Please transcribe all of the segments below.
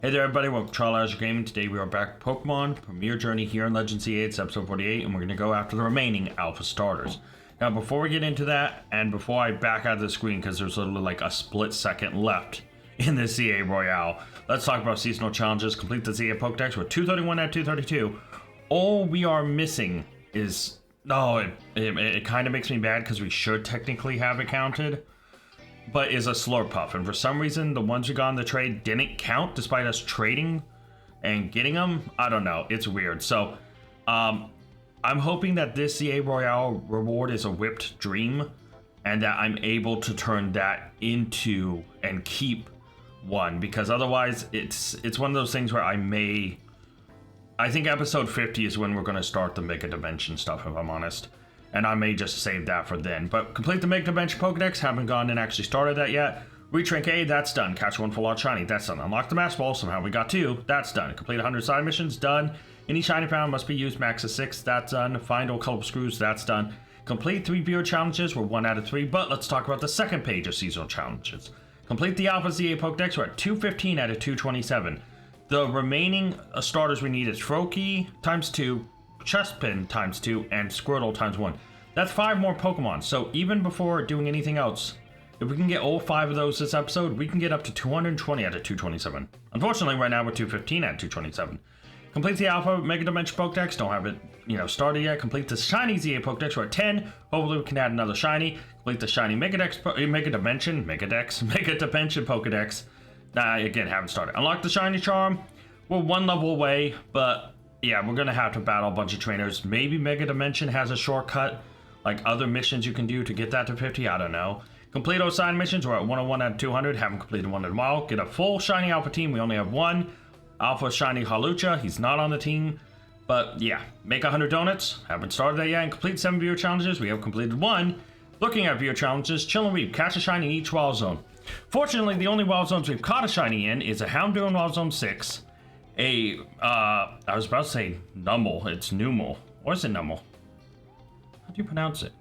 Hey there everybody, welcome to Trial Azure Gaming. Today we are back with Pokemon Premier Journey here in Legends C8, it's episode 48, and we're going to go after the remaining Alpha starters. Now before we get into that, and before I back out of the screen because there's literally like a split second left in the CA Royale, let's talk about seasonal challenges. Complete the CA Pokedex with 231 out of 232. All we are missing is, it kind of makes me mad because we should technically have it counted, but is a Slurpuff, and for some reason the ones we got in the trade didn't count despite us trading and getting them. I don't know, it's weird. So I'm hoping that this CA Royale reward is a whipped dream and that I'm able to turn that into and keep one, because otherwise it's one of those things where I think episode 50 is when we're going to start the Mega Dimension stuff, if I'm honest. And I may just save that for then. But complete the Mega Dimension Pokedex. Haven't gone and actually started that yet. Reach rank A, that's done. Catch one full art shiny, that's done. Unlock the Master Ball, somehow we got 2, that's done. Complete 100 side missions, done. Any shiny found must be used max of 6, that's done. Find all colorful screws, that's done. Complete 3 viewer challenges, we're 1 out of 3. But let's talk about the second page of seasonal challenges. Complete the Alpha ZA Pokedex, we're at 215 out of 227. The remaining starters we need is Froakie times 2, Chespin times 2, and Squirtle times 1. That's 5 more Pokemon, so even before doing anything else, if we can get all 5 of those this episode, we can get up to 220 out of 227. Unfortunately, right now we're 215 out of 227. Complete the Alpha Mega Dimension Pokedex, don't have it, started yet. Complete the Shiny ZA Pokedex, we're at 10. Hopefully we can add another Shiny. Complete the Shiny Mega Dimension Pokedex. Again, haven't started. Unlock the Shiny Charm. We're 1 level away, but yeah, we're gonna have to battle a bunch of trainers. Maybe Mega Dimension has a shortcut, like other missions you can do to get that to 50, I don't know. Complete those side missions, we're at 101 out of 200, haven't completed one in a while. Get a full Shiny Alpha team, we only have 1. Alpha Shiny Halucha, he's not on the team. But yeah, make 100 donuts, haven't started that yet. And complete 7 viewer challenges, we have completed 1. Looking at viewer challenges, Chill and Weep, catch a Shiny in each Wild Zone. Fortunately, the only Wild Zones we've caught a Shiny in is a Houndour in Wild Zone 6. I was about to say Numble, it's Numel. Or is it Numel? How do you pronounce it?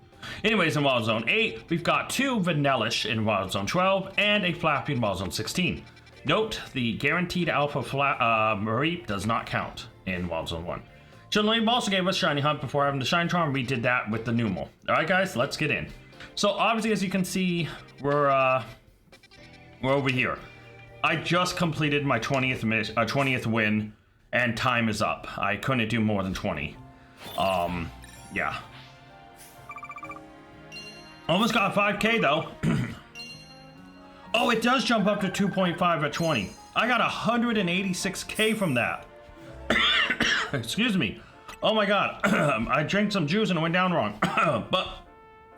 Anyways, in Wild Zone 8, we've got 2 Vanillish in Wild Zone 12 and a Flappy in Wild Zone 16. Note, the guaranteed Alpha Mareep does not count in Wild Zone 1. Chilling also gave us Shiny Hunt before having the Shine Charm. We did that with the Numel. Alright guys, let's get in. So obviously, as you can see, we're over here. I just completed my 20th win, and time is up. I couldn't do more than 20. Yeah. Almost got 5K though. Oh, it does jump up to 2.5 at 20. I got 186K from that. Excuse me. Oh my god. I drank some juice and it went down wrong. But,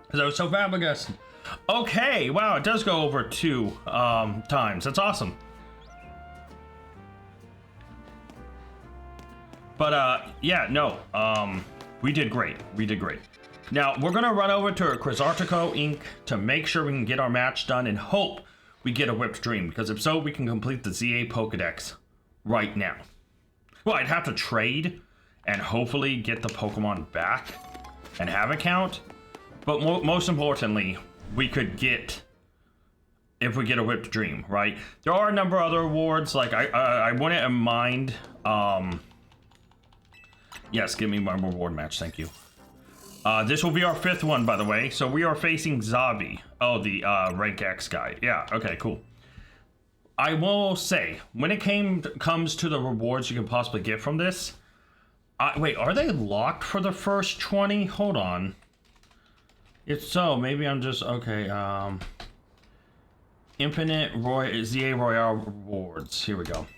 because I was so flabbergasted. Okay, wow, it does go over 2 times. That's awesome. But, yeah, no. We did great. We did great. Now, we're going to run over to Cruzartico Inc. to make sure we can get our match done and hope we get a whipped dream. Because if so, we can complete the ZA Pokedex right now. Well, I'd have to trade and hopefully get the Pokemon back and have it count. But most importantly, we could get, if we get a whipped dream, right? There are a number of other awards, like I wouldn't mind, yes, give me my reward match, thank you. This will be our 5th one, by the way, so we are facing Zabi. Oh, the rank X guy, yeah, okay, cool. I will say, when it comes to the rewards you can possibly get from this, wait, are they locked for the first 20? Hold on. If so, maybe I'm just, okay, Infinite ZA Royale rewards. Here we go.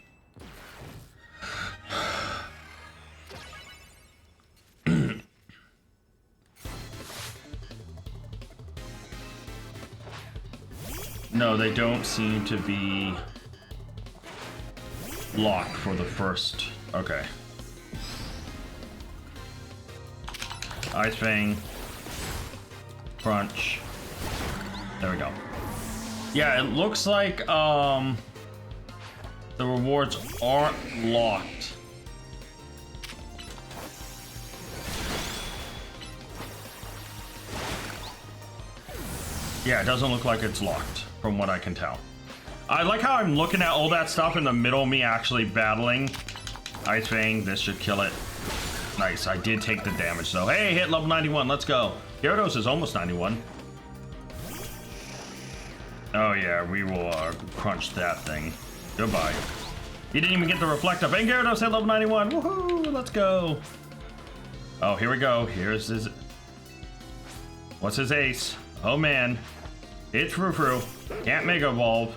No, they don't seem to be locked for the first, okay. Ice Fang. Crunch. There we go. Yeah, it looks like the rewards aren't locked. Yeah, it doesn't look like it's locked, from what I can tell. I like how I'm looking at all that stuff in the middle of me actually battling. Ice Fang, this should kill it. Nice, I did take the damage though. Hey, hit level 91, let's go. Gyarados is almost 91. Oh yeah, we will crunch that thing. Goodbye. He didn't even get the reflective. And Gyarados hit level 91. Woohoo! Let's go. Oh, here we go. Here's his. What's his ace? Oh man, it's Frou-Frou. Can't Mega Evolve.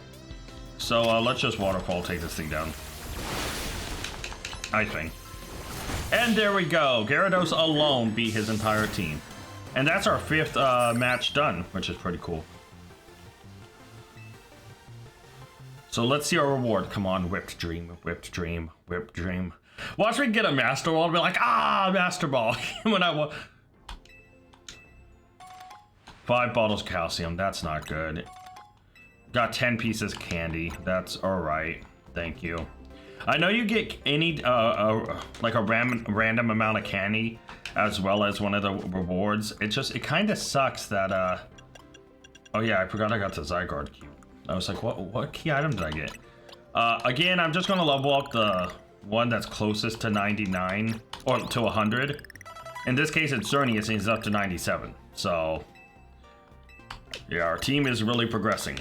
So let's just Waterfall take this thing down. Ice Fang. And there we go. Gyarados alone beat his entire team. And that's our 5th match done, which is pretty cool. So let's see our reward. Come on, Whipped Dream, Whipped Dream, Whipped Dream. Watch me get a Master Ball and be like, ah, Master Ball. When I want 5 bottles of calcium, that's not good. Got 10 pieces of candy, that's all right. Thank you. I know you get any, like a random amount of candy as well as one of the rewards. It kind of sucks that, oh yeah, I forgot I got the Zygarde cube. I was like, what key item did I get? Again, I'm just gonna level up the one that's closest to 99, or to 100. In this case, it's Xerneas, and he's up to 97. So, yeah, our team is really progressing.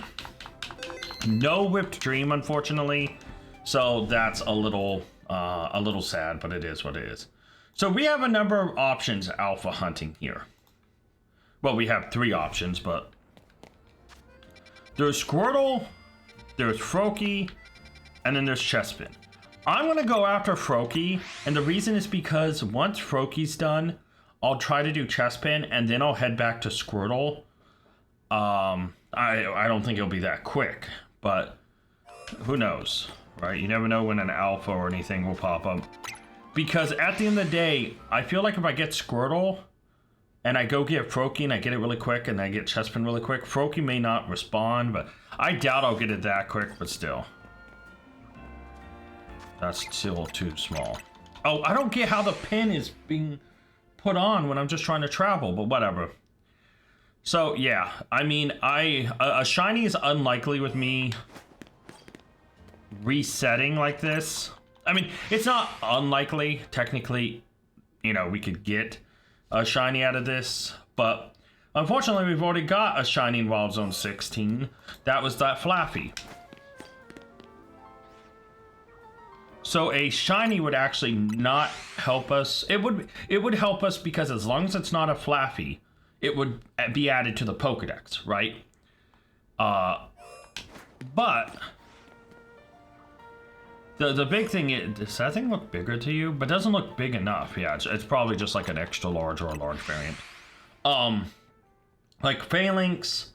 No Whipped Dream, unfortunately. So that's a little sad, but it is what it is. So we have a number of options alpha hunting here. Well, we have 3 options, but there's Squirtle, there's Froakie, and then there's Chespin. I'm gonna go after Froakie, and the reason is because once Froakie's done, I'll try to do Chespin, and then I'll head back to Squirtle. I don't think it'll be that quick, but who knows, right? You never know when an alpha or anything will pop up. Because at the end of the day, I feel like if I get Squirtle, and I go get Froakie and I get it really quick and I get Chespin really quick, Froakie may not respond, but I doubt I'll get it that quick, but still. That's still too small. Oh, I don't get how the pin is being put on when I'm just trying to travel, but whatever. So yeah, I mean, a shiny is unlikely with me resetting like this. I mean, it's not unlikely. Technically, you know, we could get a shiny out of this, but unfortunately we've already got a shiny in Wild Zone 16. That was that Flaffy. So a shiny would actually not help us. It would help us because as long as it's not a Flaffy, it would be added to the Pokedex, right? But the big thing is, does that thing look bigger to you? But it doesn't look big enough. Yeah, it's probably just like an extra large or a large variant. Like Phalanx,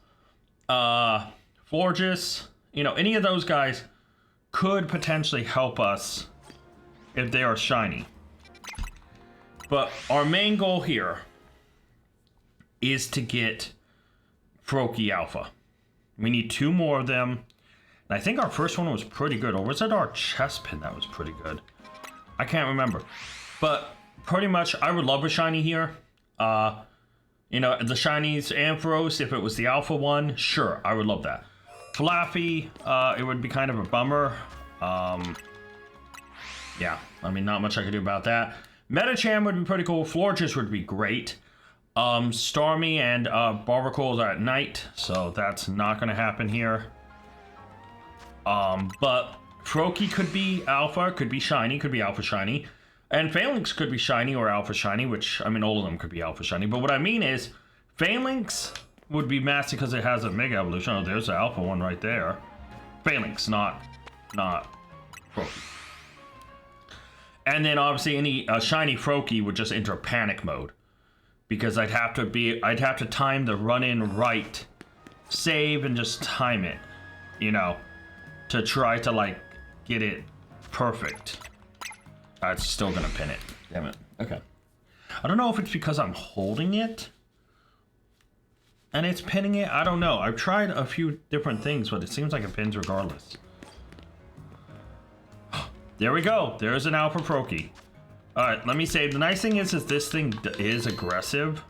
Florges, you know, any of those guys could potentially help us if they are shiny. But our main goal here is to get Froakie Alpha. We need 2 more of them. And I think our first one was pretty good. Or was it our Chespin that was pretty good? I can't remember. But pretty much, I would love a shiny here. You know, the shinies, Ampharos, if it was the alpha one, sure, I would love that. Flaffy, it would be kind of a bummer. Yeah, I mean, not much I could do about that. Metacham would be pretty cool. Florges would be great. Starmie and Barbacool are at night, so that's not going to happen here. But Froakie could be alpha, could be shiny, could be alpha shiny. And Phalanx could be shiny or alpha shiny, which, I mean, all of them could be alpha shiny. But what I mean is, Phalanx would be massive because it has a Mega Evolution. Oh, there's the alpha one right there. Phalanx, not Froakie. And then obviously any shiny Froakie would just enter panic mode. Because I'd have to time the run-in right, save and just time it, you know, to try to like get it perfect. It's still gonna pin it. Damn it. Okay. I don't know if it's because I'm holding it and it's pinning it. I don't know. I've tried a few different things, but it seems like it pins regardless. There we go. There's an Alpha Froakie. Alright, let me save. The nice thing is this thing is aggressive.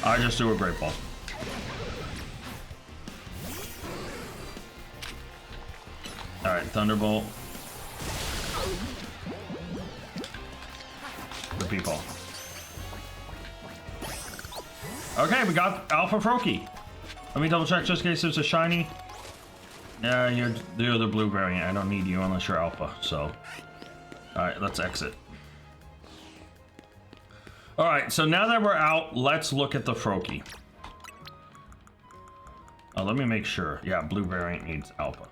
I just do a Great Ball. Alright, Thunderbolt. Repeat Ball. Okay, we got Alpha Froakie. Let me double check just in case there's a shiny. Yeah, you're the blue variant. I don't need you unless you're Alpha, so. Alright, let's exit. Alright, so now that we're out, let's look at the Froakie. Oh, let me make sure. Yeah, blue variant needs Alpha.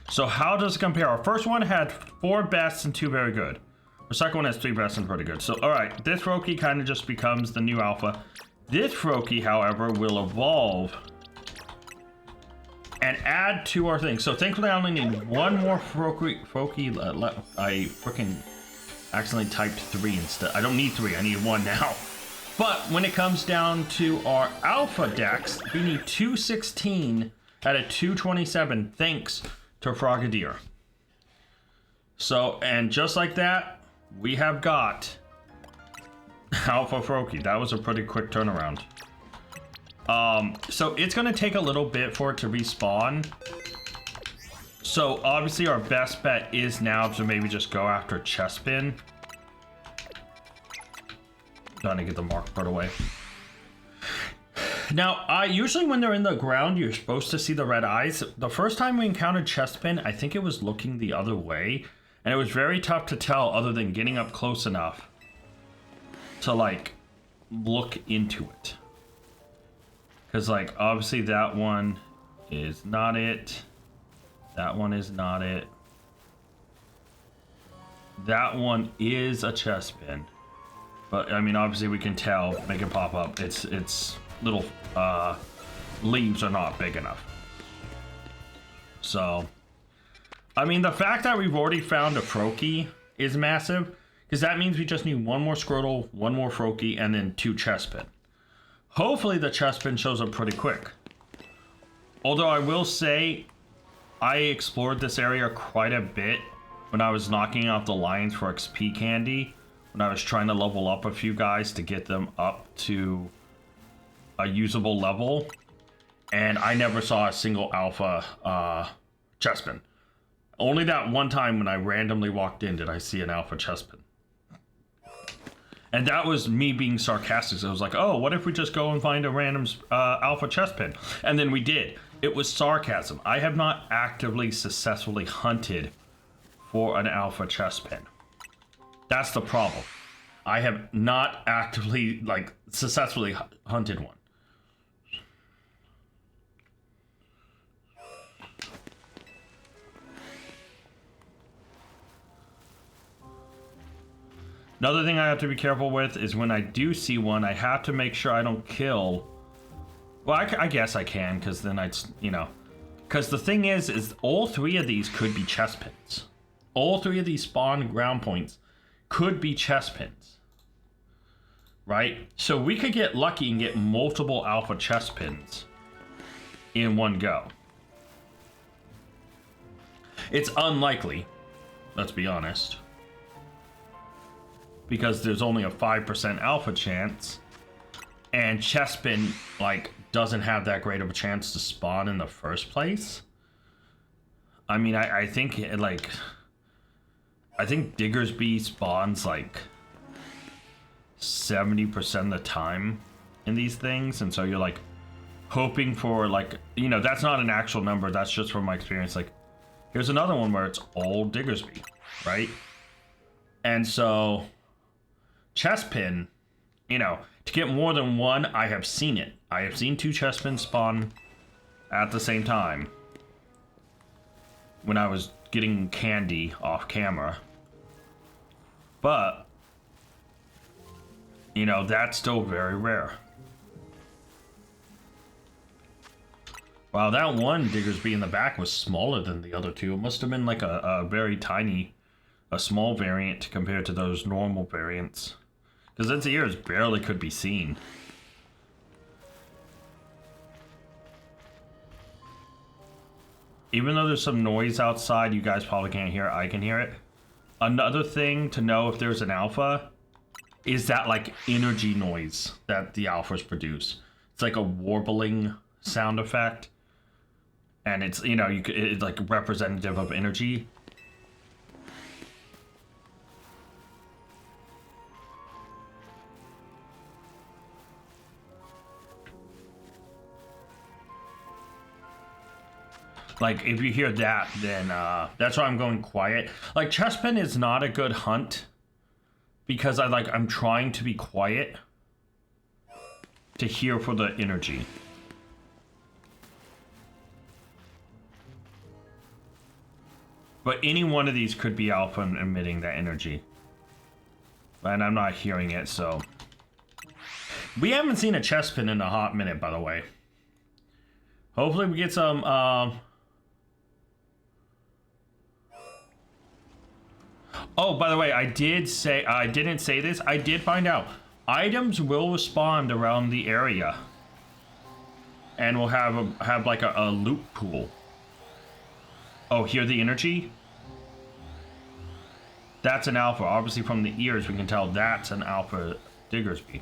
So how does it compare? Our first one had 4 bests and 2 very good. Our second one has 3 bests and pretty good. So, alright, this Froakie kind of just becomes the new Alpha. This Froakie, however, will evolve and add to our thing. So thankfully I only need one more Froakie. I freaking accidentally typed 3 instead. I don't need 3, I need 1 now. But when it comes down to our Alpha Dex, we need 216 out of 227 thanks to Frogadier. So, and just like that, we have got Alpha Froakie. That was a pretty quick turnaround. So it's gonna take a little bit for it to respawn. So obviously our best bet is now to maybe just go after Chespin. Trying to get the mark part away. Now, usually when they're in the ground, you're supposed to see the red eyes. The first time we encountered Chespin, I think it was looking the other way. And it was very tough to tell other than getting up close enough to, like, look into it. Because, like, obviously that one is not it. That one is not it. That one is a Chespin. But, I mean, obviously we can tell, make it pop up. It's little leaves are not big enough. So, I mean, the fact that we've already found a Froakie is massive, because that means we just need one more Squirtle, one more Froakie, and then 2 Chespin. Hopefully the Chespin shows up pretty quick. Although I will say, I explored this area quite a bit when I was knocking out the lions for XP candy, when I was trying to level up a few guys to get them up to a usable level, and I never saw a single Alpha Chespin. Only that one time when I randomly walked in did I see an Alpha Chespin. And that was me being sarcastic. So I was like, oh, what if we just go and find a random Alpha Chespin? And then we did. It was sarcasm. I have not actively successfully hunted for an Alpha Chespin. That's the problem. I have not actively, like, successfully hunted one. Another thing I have to be careful with is when I do see one, I have to make sure I don't kill. Well, I guess I can, because then I'd, you know. Because the thing is all 3 of these could be Chespins. All 3 of these spawn ground points could be Chespins. Right? So we could get lucky and get multiple Alpha Chespins in one go. It's unlikely, let's be honest, because there's only a 5% Alpha chance, and Chespin, like, doesn't have that great of a chance to spawn in the first place. I mean, I think, like, I think Diggersby spawns, like, 70% of the time in these things, and so you're, like, hoping for, like, you know, that's not an actual number, that's just from my experience. Like, here's another one where it's all Diggersby, right? And so Chespin, you know, to get more than one, I have seen it. I have seen 2 Chespins spawn at the same time when I was getting candy off camera. But, you know, that's still very rare. Wow, that one Diggersby in the back was smaller than the other 2. It must have been like a very tiny, a small variant compared to those normal variants. Because its ears barely could be seen. Even though there's some noise outside, you guys probably can't hear it. I can hear it. Another thing to know if there's an alpha is that like energy noise that the alphas produce. It's like a warbling sound effect, and it's, you know, it's like representative of energy. Like, if you hear that, then that's why I'm going quiet. Like, Chespin is not a good hunt because I'm trying to be quiet to hear for the energy. But any one of these could be alpha emitting that energy. And I'm not hearing it, so. We haven't seen a Chespin in a hot minute, by the way. Hopefully we get some, Oh, by the way, I didn't say this. I did find out. Items will respond around the area. And we'll have like a loot pool. Oh, hear the energy? That's an alpha. Obviously from the ears we can tell that's an alpha Diggersby.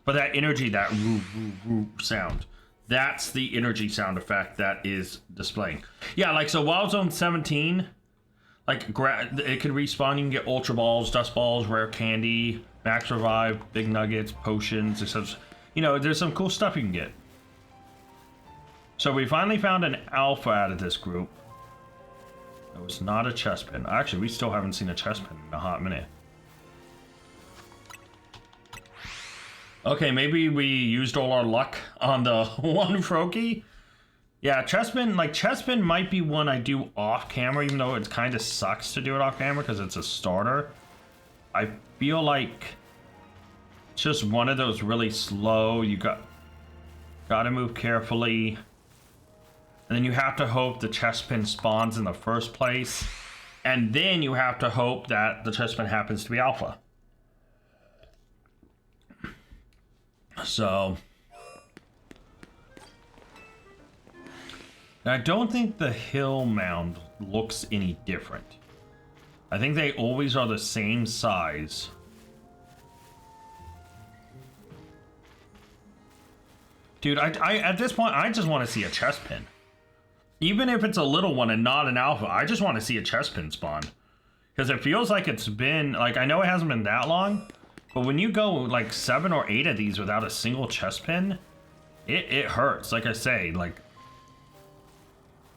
But that energy, that woo woo woo sound, that's the energy sound effect that is displaying. Yeah, like, so Wild Zone 17, like, it can respawn. You can get Ultra Balls, Dust Balls, Rare Candy, Max Revive, Big Nuggets, Potions, except, you know, there's some cool stuff you can get. So we finally found an alpha out of this group. It was not a Chespin. Actually, we still haven't seen a Chespin in a hot minute. Okay, maybe we used all our luck on the one Froakie. Yeah, Chespin might be one I do off camera, even though it kind of sucks to do it off camera because it's a starter. I feel like it's just one of those really slow, you gotta move carefully. And then you have to hope the Chespin spawns in the first place. And then you have to hope that the Chespin happens to be alpha. So, I don't think the hill mound looks any different. I think they always are the same size. Dude, I at this point, I just want to see a Chespin. Even if it's a little one and not an alpha, I just want to see a Chespin spawn. Because it feels like it's been, like, I know it hasn't been that long, but when you go like 7 or 8 of these without a single Chespin, it hurts. Like I say, like,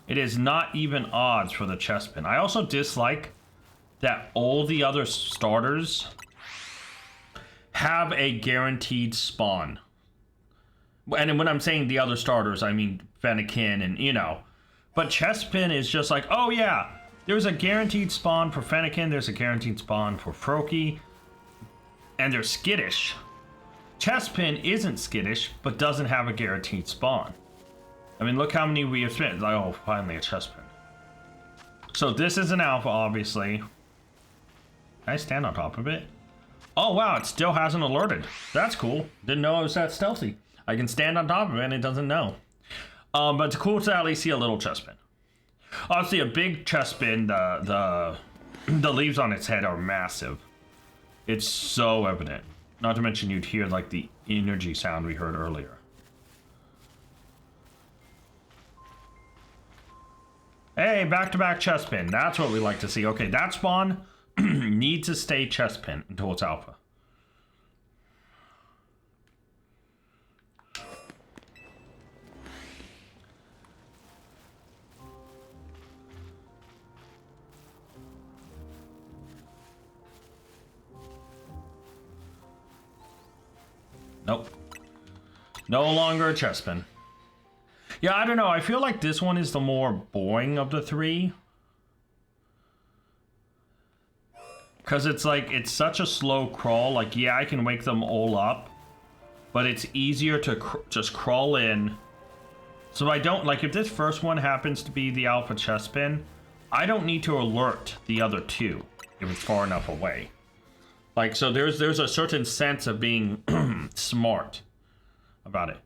it is not even odds for the Chespin. I also dislike that all the other starters have a guaranteed spawn. And when I'm saying the other starters, I mean Fennekin and, you know. But Chespin is just like, oh yeah, there's a guaranteed spawn for Fennekin, there's a guaranteed spawn for Froakie. And they're skittish. Chespin isn't skittish, but doesn't have a guaranteed spawn. I mean, look how many we have spent. Like, oh, finally a Chespin. So this is an alpha, obviously. Can I stand on top of it? Oh, wow, it still hasn't alerted. That's cool. Didn't know it was that stealthy. I can stand on top of it and it doesn't know. But it's cool to at least see a little Chespin. Obviously, a big Chespin, the leaves on its head are massive. It's so evident. Not to mention you'd hear like the energy sound we heard earlier. Hey, back-to-back Chespin. That's what we like to see. Okay, that spawn needs to stay Chespin until it's alpha. Nope. No longer a Chespin. Yeah, I don't know. I feel like this one is the more boring of the three. Because it's like, it's such a slow crawl. Like, yeah, I can wake them all up. But it's easier to just crawl in. So I don't, like, if this first one happens to be the alpha Chespin, I don't need to alert the other two if it's far enough away. Like, so there's a certain sense of being smart about it.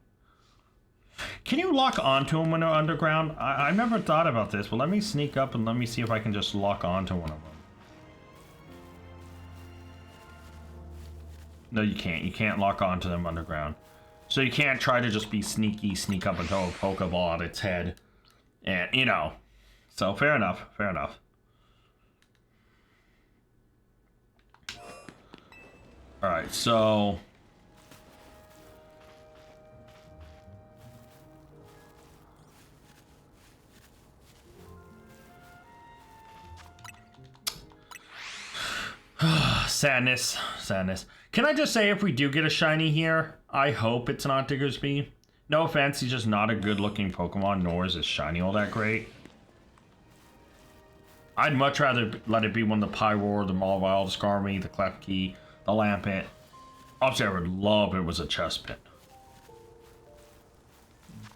Can you lock onto them when they're underground? I never thought about this, but let me sneak up and let me see if I can just lock onto one of them. No, you can't. You can't lock onto them underground. So you can't try to just be sneaky, sneak up and throw a Pokeball at its head. And, you know. So, fair enough. Fair enough. Alright, so... Sadness. Sadness. Can I just say, if we do get a shiny here, I hope it's not Diggersby. No offense, he's just not a good-looking Pokemon, nor is his shiny all that great. I'd much rather let it be one of the Pyroar, the Mawile, the Skarmy, the Klefki, the Lampent. Obviously, I would love if it was a Chespin.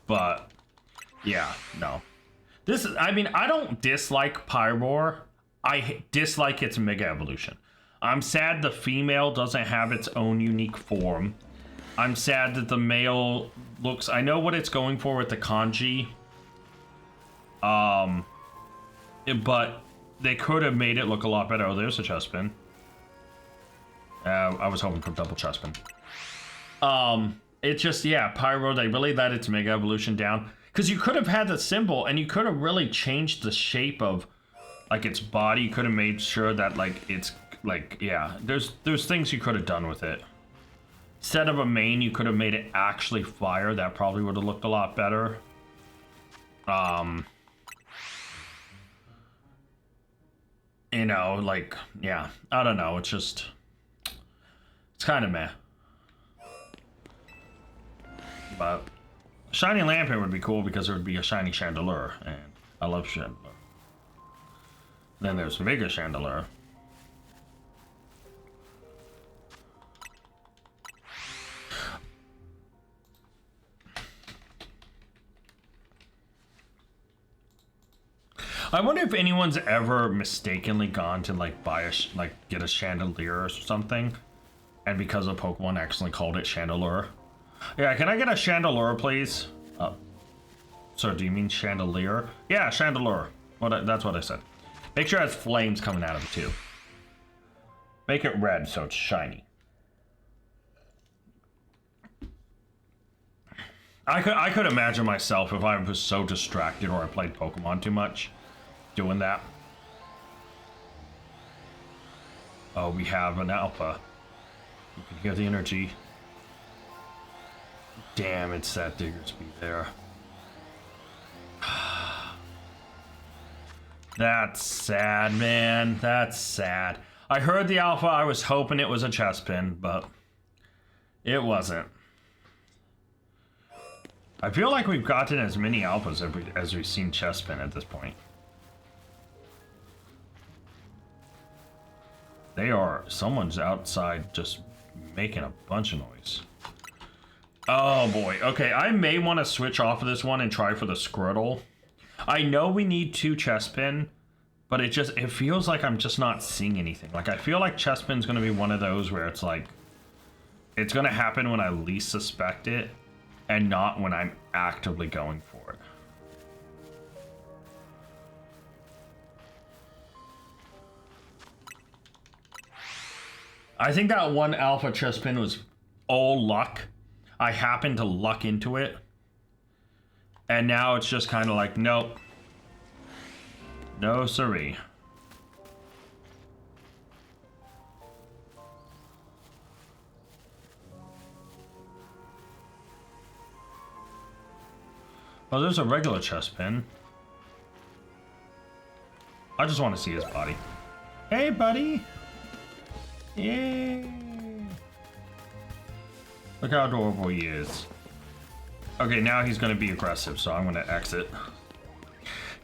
But, yeah, no. This is, I mean, I don't dislike Pyroar. I dislike its Mega Evolution. I'm sad the female doesn't have its own unique form. I'm sad that the male looks... I know what it's going for with the kanji. But they could have made it look a lot better. Oh, there's a Chespin. I was hoping for double Chespin. It's just, yeah, Pyro, they really let its Mega Evolution down. Because you could have had the symbol, and you could have really changed the shape of, like, its body. You could have made sure that, like, it's... Like, yeah, there's things you could have done with it. Instead of a main, you could have made it actually fire. That probably would have looked a lot better. You know, like, yeah, I don't know. It's just, it's kind of meh. But shiny Lampent would be cool because there would be a shiny Chandelure, and I love Chandelure. Then there's Mega Chandelure. I wonder if anyone's ever mistakenly gone to like buy a get a Chandelier or something, and because of Pokemon accidentally called it Chandelure. Yeah, can I get a Chandelure, please? So do you mean Chandelier? Yeah, Chandelure. That's what I said. Make sure it has flames coming out of it too. Make it red so it's shiny. I could imagine myself if I was so distracted or I played Pokemon too much. Doing that. Oh, we have an alpha. You can hear the energy. Damn, it's that Diggersby there. That's sad, man. That's sad. I heard the alpha. I was hoping it was a Chespin, but it wasn't. I feel like we've gotten as many alphas as we've seen Chespin at this point. Someone's outside just making a bunch of noise. Oh boy, okay, I may want to switch off of this one and try for the Squirtle. I know we need 2 Chespin, but it feels like I'm just not seeing anything. Like, I feel like Chespin's gonna be one of those where it's like, it's gonna happen when I least suspect it, and not when I'm actively going for it. I think that one alpha Chespin was all luck. I happened to luck into it. And now it's just kind of like, nope. No siree. Oh, there's a regular Chespin. I just want to see his body. Hey, buddy. Yay! Look how adorable he is. Okay, now he's going to be aggressive, so I'm going to exit.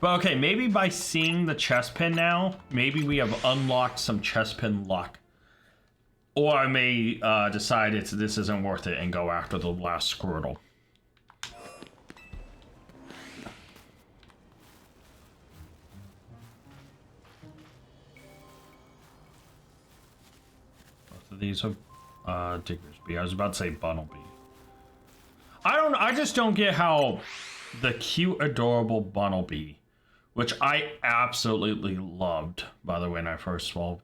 But okay, maybe by seeing the Chespin now, maybe we have unlocked some Chespin luck. Or I may decide this isn't worth it and go after the last Squirtle. These are Diggersby. I was about to say Bunnelby. I just don't get how the cute, adorable Bunnelby, which I absolutely loved, by the way, when I first saw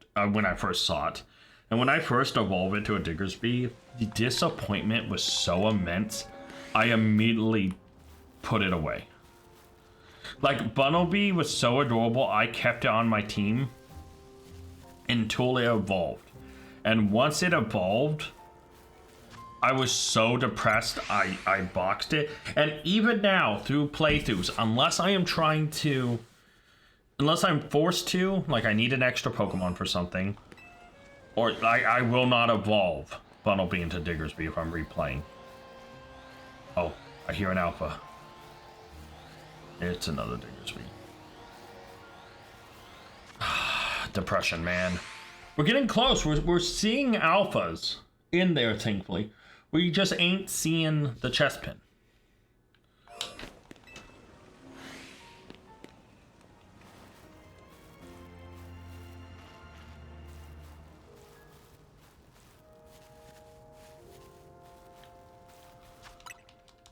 it. And when I first evolved into a Diggersby, the disappointment was so immense, I immediately put it away. Like, Bunnelby was so adorable, I kept it on my team until it evolved. And once it evolved, I was so depressed, I boxed it. And even now, through playthroughs, unless I'm forced to, like I need an extra Pokemon for something, or I will not evolve Bunnelby into Diggersby if I'm replaying. Oh, I hear an alpha. It's another Diggersby. Depression, man. We're getting close. We're seeing alphas in there, thankfully. We just ain't seeing the chest pin.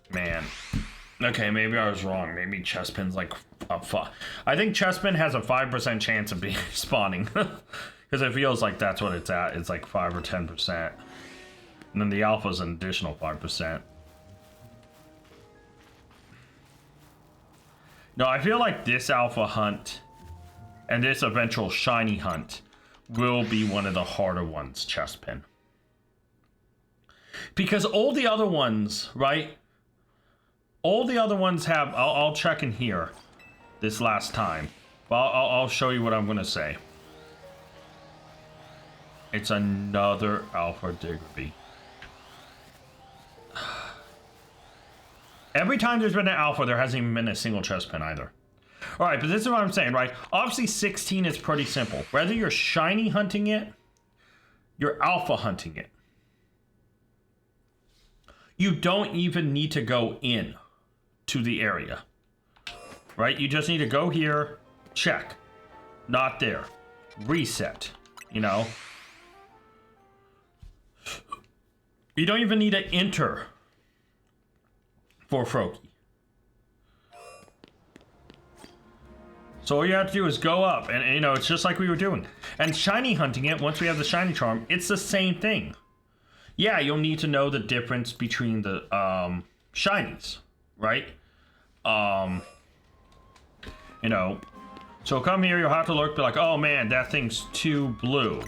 Man. Okay, maybe I was wrong. Maybe Chespin's like I think Chespin has a 5% chance of being spawning. Because it feels like that's what it's at. It's like 5 or 10%. And then the alpha's an additional 5%. No, I feel like this alpha hunt and this eventual shiny hunt will be one of the harder ones, Chespin. Because all the other ones, right? All the other ones have... I'll check in here this last time. But I'll show you what I'm going to say. It's another Alpha Diggersby. Every time there's been an Alpha, there hasn't even been a single chest pin either. Alright, but this is what I'm saying, right? Obviously, 16 is pretty simple. Whether you're shiny hunting it, you're Alpha hunting it. You don't even need to go in to the area, right? You just need to go here, check, not there, reset, you know? You don't even need to enter for Froakie. So all you have to do is go up, and you know, it's just like we were doing. And shiny hunting it, once we have the shiny charm, it's the same thing. Yeah, you'll need to know the difference between the shinies, right? You know, so come here, you'll have to look, be like, oh man, that thing's too blue.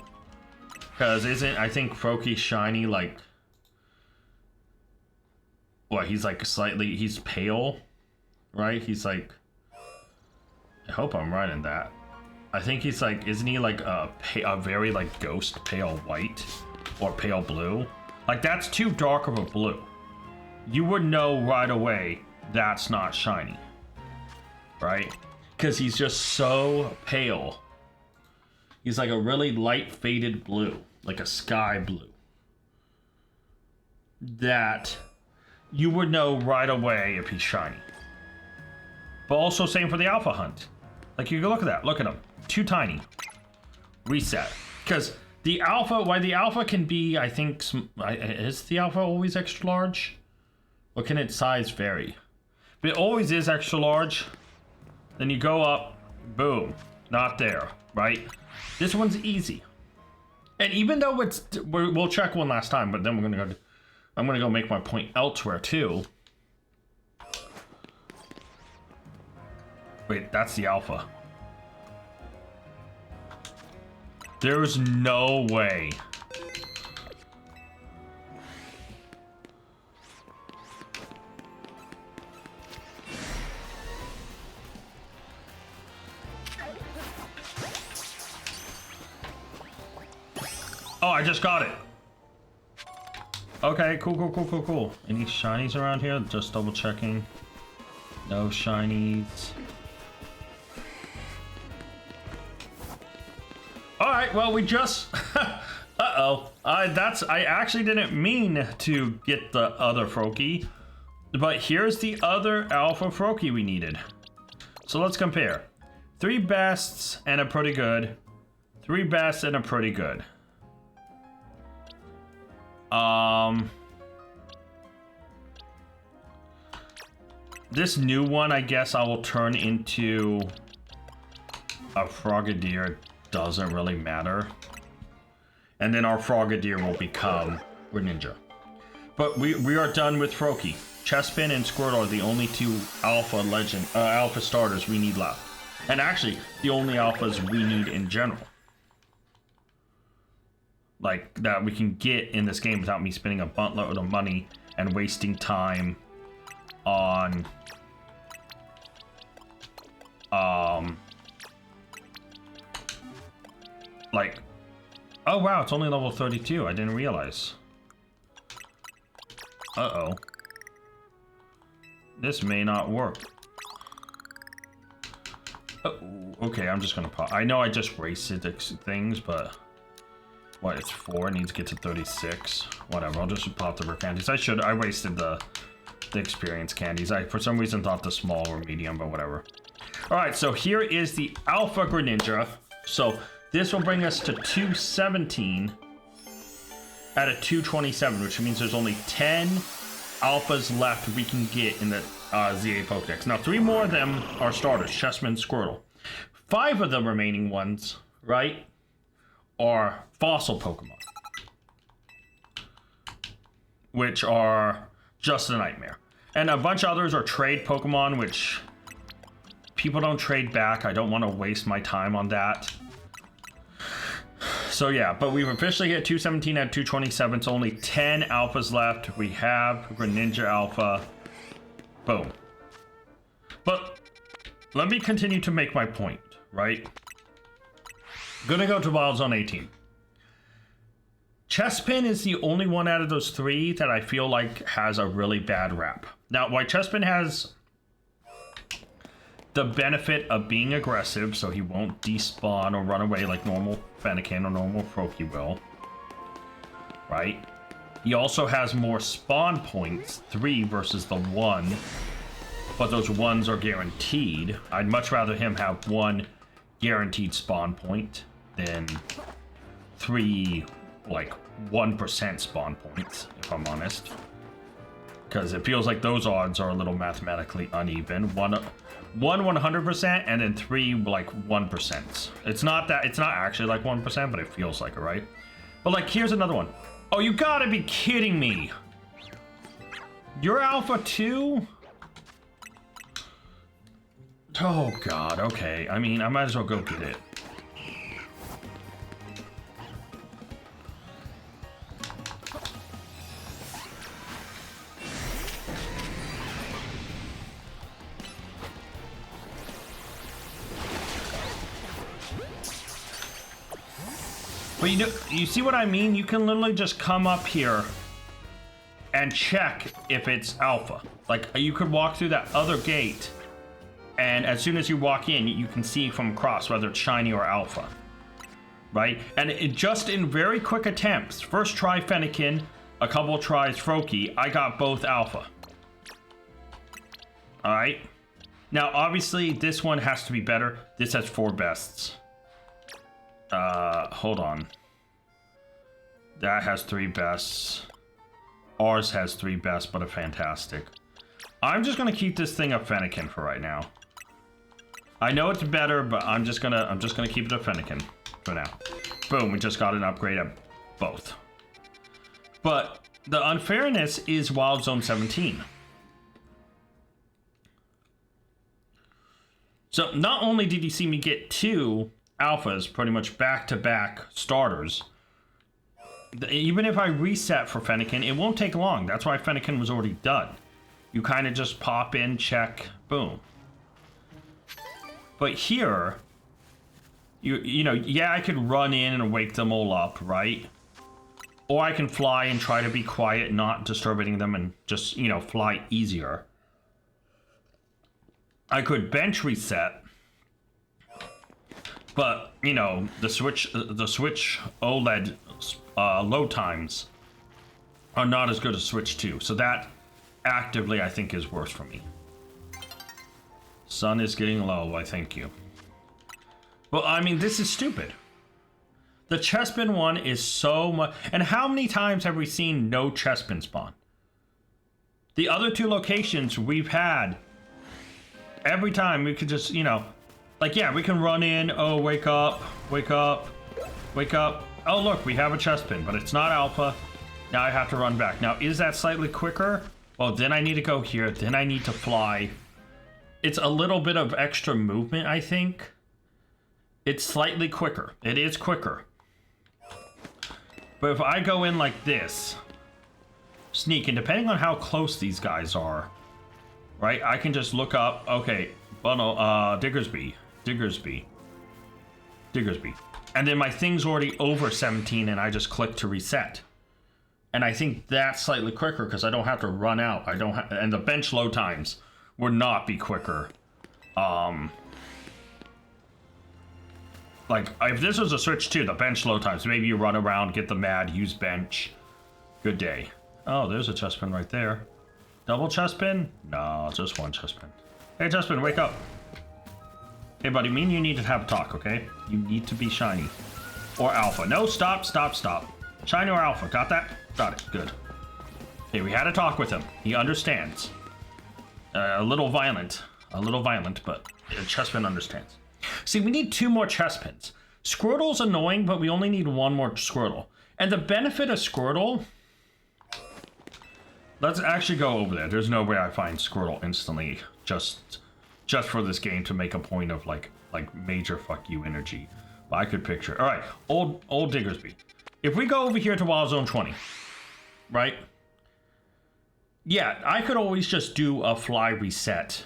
Because I think Froakie's shiny, like, what, he's like slightly, he's pale, right? He's like, I hope I'm right in that. I think he's like, isn't he like a very like ghost pale white or pale blue? Like, that's too dark of a blue. You would know right away that's not shiny, right? Because he's just so pale. He's like a really light faded blue, like a sky blue, that you would know right away if he's shiny. But also same for the alpha hunt. Like, you go look at that, look at him, too tiny. Reset. Because the alpha, why the alpha can be, I think, is the alpha always extra large? Or can its size vary? But it always is extra large. Then you go up, boom, not there, right? This one's easy. And even though we'll check one last time, but then I'm gonna go make my point elsewhere too. Wait, that's the alpha. There's no way. Oh, I just got it. Okay, cool. Any shinies around here? Just double checking. No shinies. Alright, well, we just... Uh-oh. I actually didn't mean to get the other Froakie. But here's the other Alpha Froakie we needed. So let's compare. 3 bests and a pretty good. 3 bests and a pretty good. this new one, I guess I will turn into a Frogadier. Doesn't really matter. And then our Frogadier will become Greninja. But we are done with Froakie. Chespin and Squirtle are the only two alpha starters we need left. And actually, the only alphas we need in general. Like, that we can get in this game without me spending a buttload of money and wasting time on... like... Oh, wow, it's only level 32. I didn't realize. Uh-oh. This may not work. Oh, okay, I'm just gonna pop. I know I just wasted things, but... What, it's 4, it needs to get to 36. Whatever, I'll just pop the rare candies. I wasted the experience candies. I, for some reason, thought the small were medium, but whatever. Alright, so here is the Alpha Greninja. So, this will bring us to 217 out of 227, which means there's only 10 alphas left we can get in the ZA Pokedex. Now, 3 more of them are starters, Chessman, Squirtle. 5 of the remaining ones, right, are fossil Pokemon, which are just a nightmare. And a bunch of others are trade Pokemon, which people don't trade back. I don't want to waste my time on that. So yeah, but we've officially hit 217 at 227. It's only 10 alphas left. We have Greninja Alpha. Boom. But let me continue to make my point, right? Gonna go to Wild Zone 18. Chespin is the only one out of those 3 that I feel like has a really bad rap. Now, while Chespin has the benefit of being aggressive, so he won't despawn or run away like normal Fennekin or normal Froakie will, right? He also has more spawn points, 3 versus the 1, but those 1s are guaranteed. I'd much rather him have 1 guaranteed spawn point than 3, like, 1% spawn points, if I'm honest. Because it feels like those odds are a little mathematically uneven. 100%, and then 3 like 1%. It's not actually like 1%, but it feels like it, right? But like, here's another one. Oh, you gotta be kidding me! You're Alpha 2? Oh god, okay. I mean, I might as well go get it. But you see what I mean? You can literally just come up here and check if it's alpha. Like, you could walk through that other gate, and as soon as you walk in, you can see from across whether it's shiny or alpha. Right? And just in very quick attempts, first try Fennekin, a couple tries Froakie, I got both alpha. Alright? Now, obviously, this one has to be better. This has 4 bests. Hold on. That has 3 bests. Ours has 3 bests, but a fantastic. I'm just gonna keep this thing a Fennekin for right now. I know it's better, but I'm just gonna keep it a Fennekin for now. Boom, we just got an upgrade at both. But the unfairness is Wild Zone 17. So not only did you see me get 2 alphas pretty much back-to-back starters, even if I reset for Fennekin, it won't take long. That's why Fennekin was already done. You kind of just pop in, check, boom. But here, you know, yeah, I could run in and wake them all up, right? Or I can fly and try to be quiet, not disturbing them, and just, you know, fly easier. I could bench reset, but, you know, the Switch OLED load times are not as good as Switch 2, so that actively I think is worse for me. Sun is getting low, I thank you. Well, I mean, this is stupid. The Chespin one is so much, and how many times have we seen no Chespin spawn? The other 2 locations we've had every time we could just, you know, like, yeah, we can run in. Oh, wake up, wake up, wake up. Oh, look, we have a chest pin, but it's not alpha. Now I have to run back. Now, is that slightly quicker? Well, then I need to go here. Then I need to fly. It's a little bit of extra movement, I think. It's slightly quicker. It is quicker. But if I go in like this, sneak, and depending on how close these guys are, right, I can just look up, okay, Diggersby. And then my thing's already over 17 and I just click to reset. And I think that's slightly quicker because I don't have to run out. And the bench load times would not be quicker. Like, if this was a Switch 2, the bench load times, maybe you run around, get the mad, use bench. Good day. Oh, there's a chest pin right there. Double chest pin? No, just one chest pin. Hey, chest pin, wake up. Hey, buddy, me and you need to have a talk, okay? You need to be shiny. Or alpha. No, stop. Shiny or alpha, got that? Got it, good. Okay, we had a talk with him. He understands. A little violent, but Chespin understands. See, we need 2 more chest pins. Squirtle's annoying, but we only need 1 more Squirtle. And the benefit of Squirtle... Let's actually go over there. There's no way I find Squirtle instantly just for this game to make a point of like major fuck you energy. But I could picture. All right, old Diggersby. If we go over here to Wild Zone 20, right? Yeah, I could always just do a fly reset.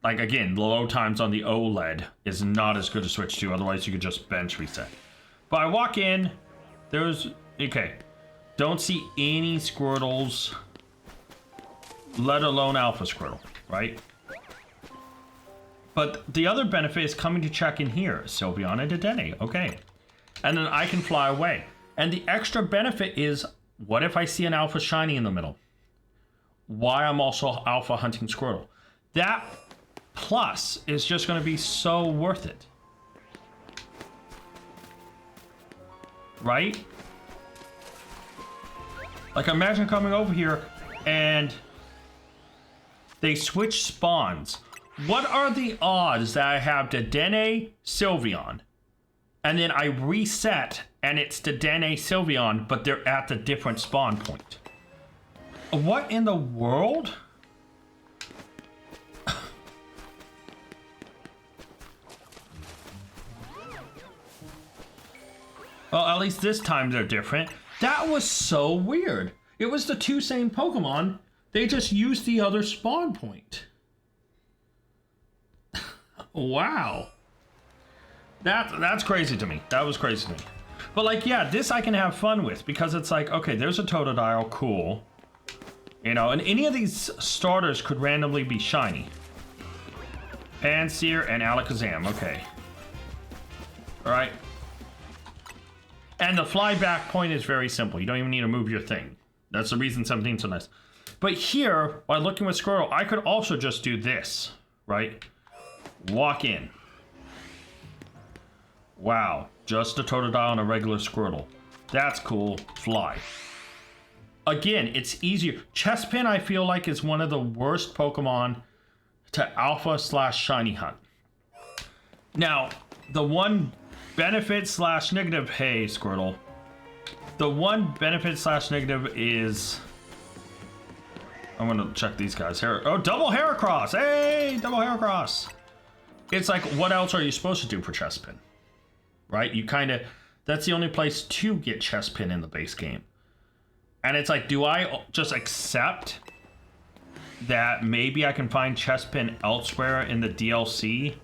Like, again, the load times on the OLED is not as good to switch to. Otherwise, you could just bench reset. But I walk in. Okay. Don't see any Squirtles. Let alone Alpha Squirtle, right? But the other benefit is coming to check in here. Sylveon and Dedenne. Okay. And then I can fly away. And the extra benefit is, what if I see an Alpha Shiny in the middle? Why I'm also Alpha hunting Squirtle. That plus is just going to be so worth it. Right? Like, imagine coming over here and they switch spawns. What are the odds that I have Dedenne, Sylveon, and then I reset and it's Dedenne, Sylveon, but they're at the different spawn point? What in the world? Well, at least this time they're different. That was so weird. It was the 2 same Pokemon. They just used the other spawn point. Wow. That's crazy to me. That was crazy to me. But like, yeah, this I can have fun with because it's like, okay, there's a Totodile, cool. You know, and any of these starters could randomly be shiny. Panseer and Alakazam, okay. All right. And the flyback point is very simple. You don't even need to move your thing. That's the reason 17's so nice. But here, while looking with Squirtle, I could also just do this, right? Walk in. Wow, just a Totodile and a regular Squirtle. That's cool. Fly. Again, it's easier. Chespin, I feel like, is one of the worst Pokemon to Alpha/Shiny hunt. Now, the one benefit/negative, hey, Squirtle. The one benefit/negative is... I'm gonna check these guys here. Oh, double Heracross! Hey, double Heracross! It's like, what else are you supposed to do for Chespin? Right? You kind of... That's the only place to get Chespin in the base game. And it's like, do I just accept that maybe I can find Chespin elsewhere in the DLC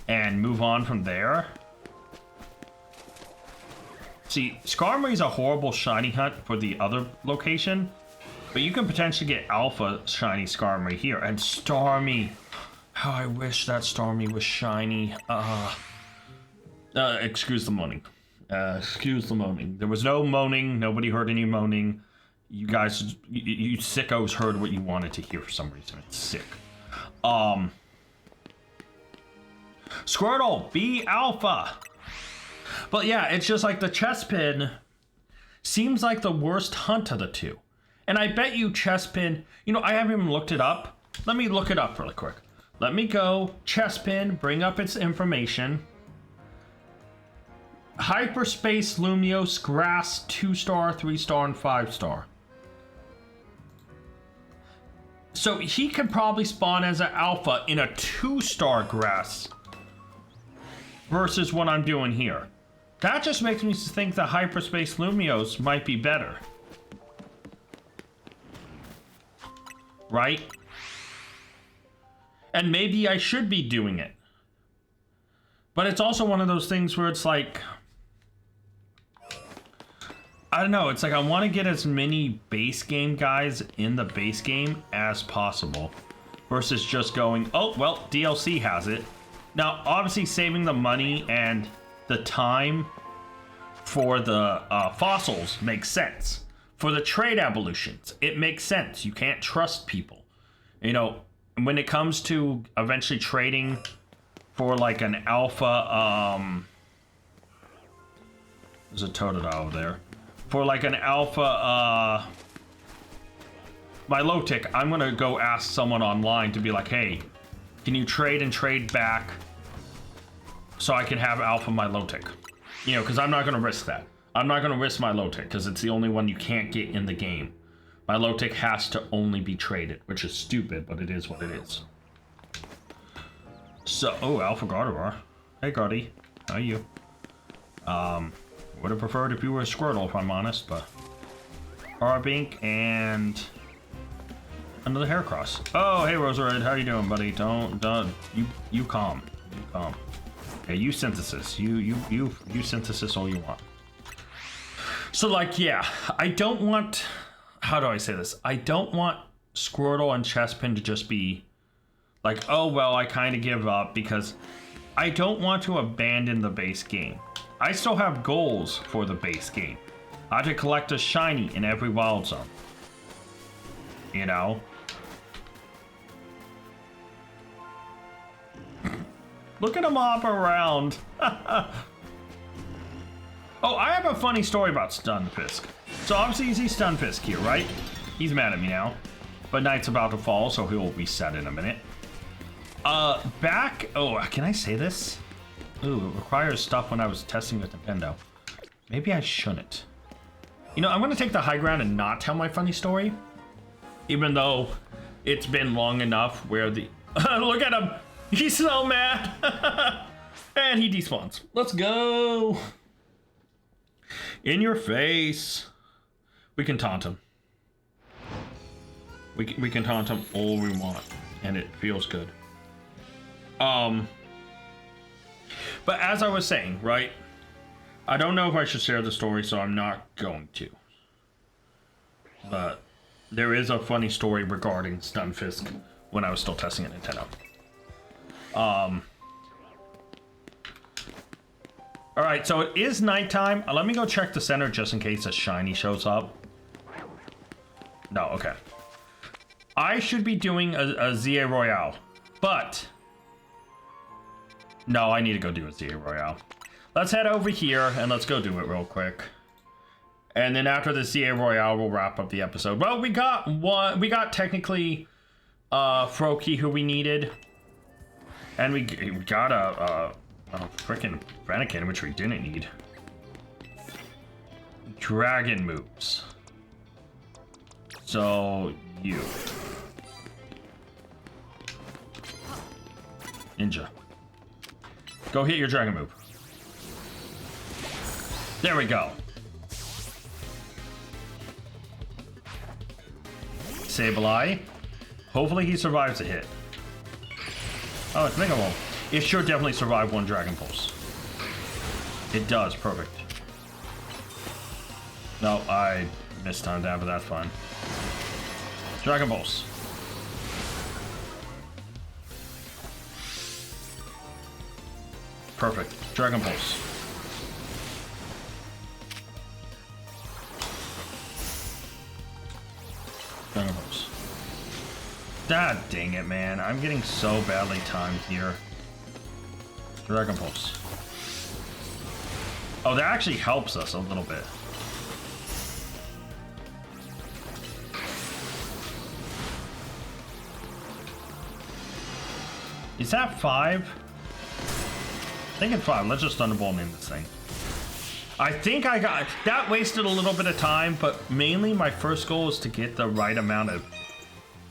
and move on from there? See, Skarmory's a horrible shiny hunt for the other location, but you can potentially get Alpha shiny Skarmory here. And Starmie, how I wish that Starmie was shiny. Excuse the moaning. Excuse the moaning. There was no moaning. Nobody heard any moaning. You guys, you sickos heard what you wanted to hear for some reason. It's sick. Squirtle, be Alpha. But yeah, it's just like the Chespin seems like the worst hunt of the 2. And I bet you Chespin, you know, I haven't even looked it up. Let me look it up really quick. Let me go. Chespin, bring up its information. Hyperspace Lumios Grass 2-star, 3-star, and 5-star. So he could probably spawn as an alpha in a 2-star grass versus what I'm doing here. That just makes me think the Hyperspace Lumios might be better. Right? And maybe I should be doing it. But it's also one of those things where it's like, I don't know, it's like I want to get as many base game guys in the base game as possible versus just going, oh, well, DLC has it. Now, obviously saving the money and the time for the fossils makes sense. For the trade evolutions, it makes sense. You can't trust people. You know, when it comes to eventually trading for like an alpha, there's a Totodile over there. For like an alpha, my low tick, I'm gonna go ask someone online to be like, hey, can you trade back so I can have alpha my low tick? You know, because I'm not gonna risk that. I'm not gonna risk my low tick because it's the only one you can't get in the game. My low tick has to only be traded, which is stupid, but it is what it is. So, oh, Alpha Gardevoir. Hey, Gardy. How are you? Would have preferred if you were a Squirtle, if I'm honest, but... Arbink and... another Heracross. Oh, hey, Roserade. How you doing, buddy? Don't... You calm. You calm. Okay, you synthesis. You synthesis all you want. So, like, yeah. I don't want... How do I say this? I don't want Squirtle and Chespin to just be... like, oh, well, I kind of give up because I don't want to abandon the base game. I still have goals for the base game. I have to collect a shiny in every wild zone. You know? Look at him hop around. Oh, I have a funny story about Stunfisk. So obviously you see Stunfisk here, right? He's mad at me now. But night's about to fall, so he'll reset in a minute. Oh, can I say this? Ooh, it requires stuff when I was testing with Nintendo. Maybe I shouldn't. You know, I'm gonna take the high ground and not tell my funny story. Even though it's been long enough where the... Look at him! He's so mad! And he despawns. Let's go! In your face. We can taunt him. We can taunt him all we want. And it feels good. But as I was saying, right? I don't know if I should share the story, so I'm not going to. But there is a funny story regarding Stunfisk when I was still testing at Nintendo. Alright, so it is nighttime. Let me go check the center just in case a shiny shows up. No, okay. I should be doing a ZA Royale, but... no, I need to go do a ZA Royale. Let's head over here and let's go do it real quick. And then after the ZA Royale, we'll wrap up the episode. Well, we got one. We got technically Froakie, who we needed. And we got a freaking Fennekin, which we didn't need. Dragon moves. So, you. Ninja. Go hit your dragon move. There we go. Sableye. Hopefully he survives a hit. Oh, it's Mega Ball. It should definitely survive one Dragon Pulse. It does, perfect. No, I mistimed that, but that's fine. Dragon Pulse. Perfect. Dragon Pulse. Dragon Pulse. God dang it, man. I'm getting so badly timed here. Dragon Pulse. Oh, that actually helps us a little bit. Is that 5? I think it's 5. Let's just Thunderbolt in this thing. I think I got... That wasted a little bit of time, but mainly my first goal is to get the right amount of...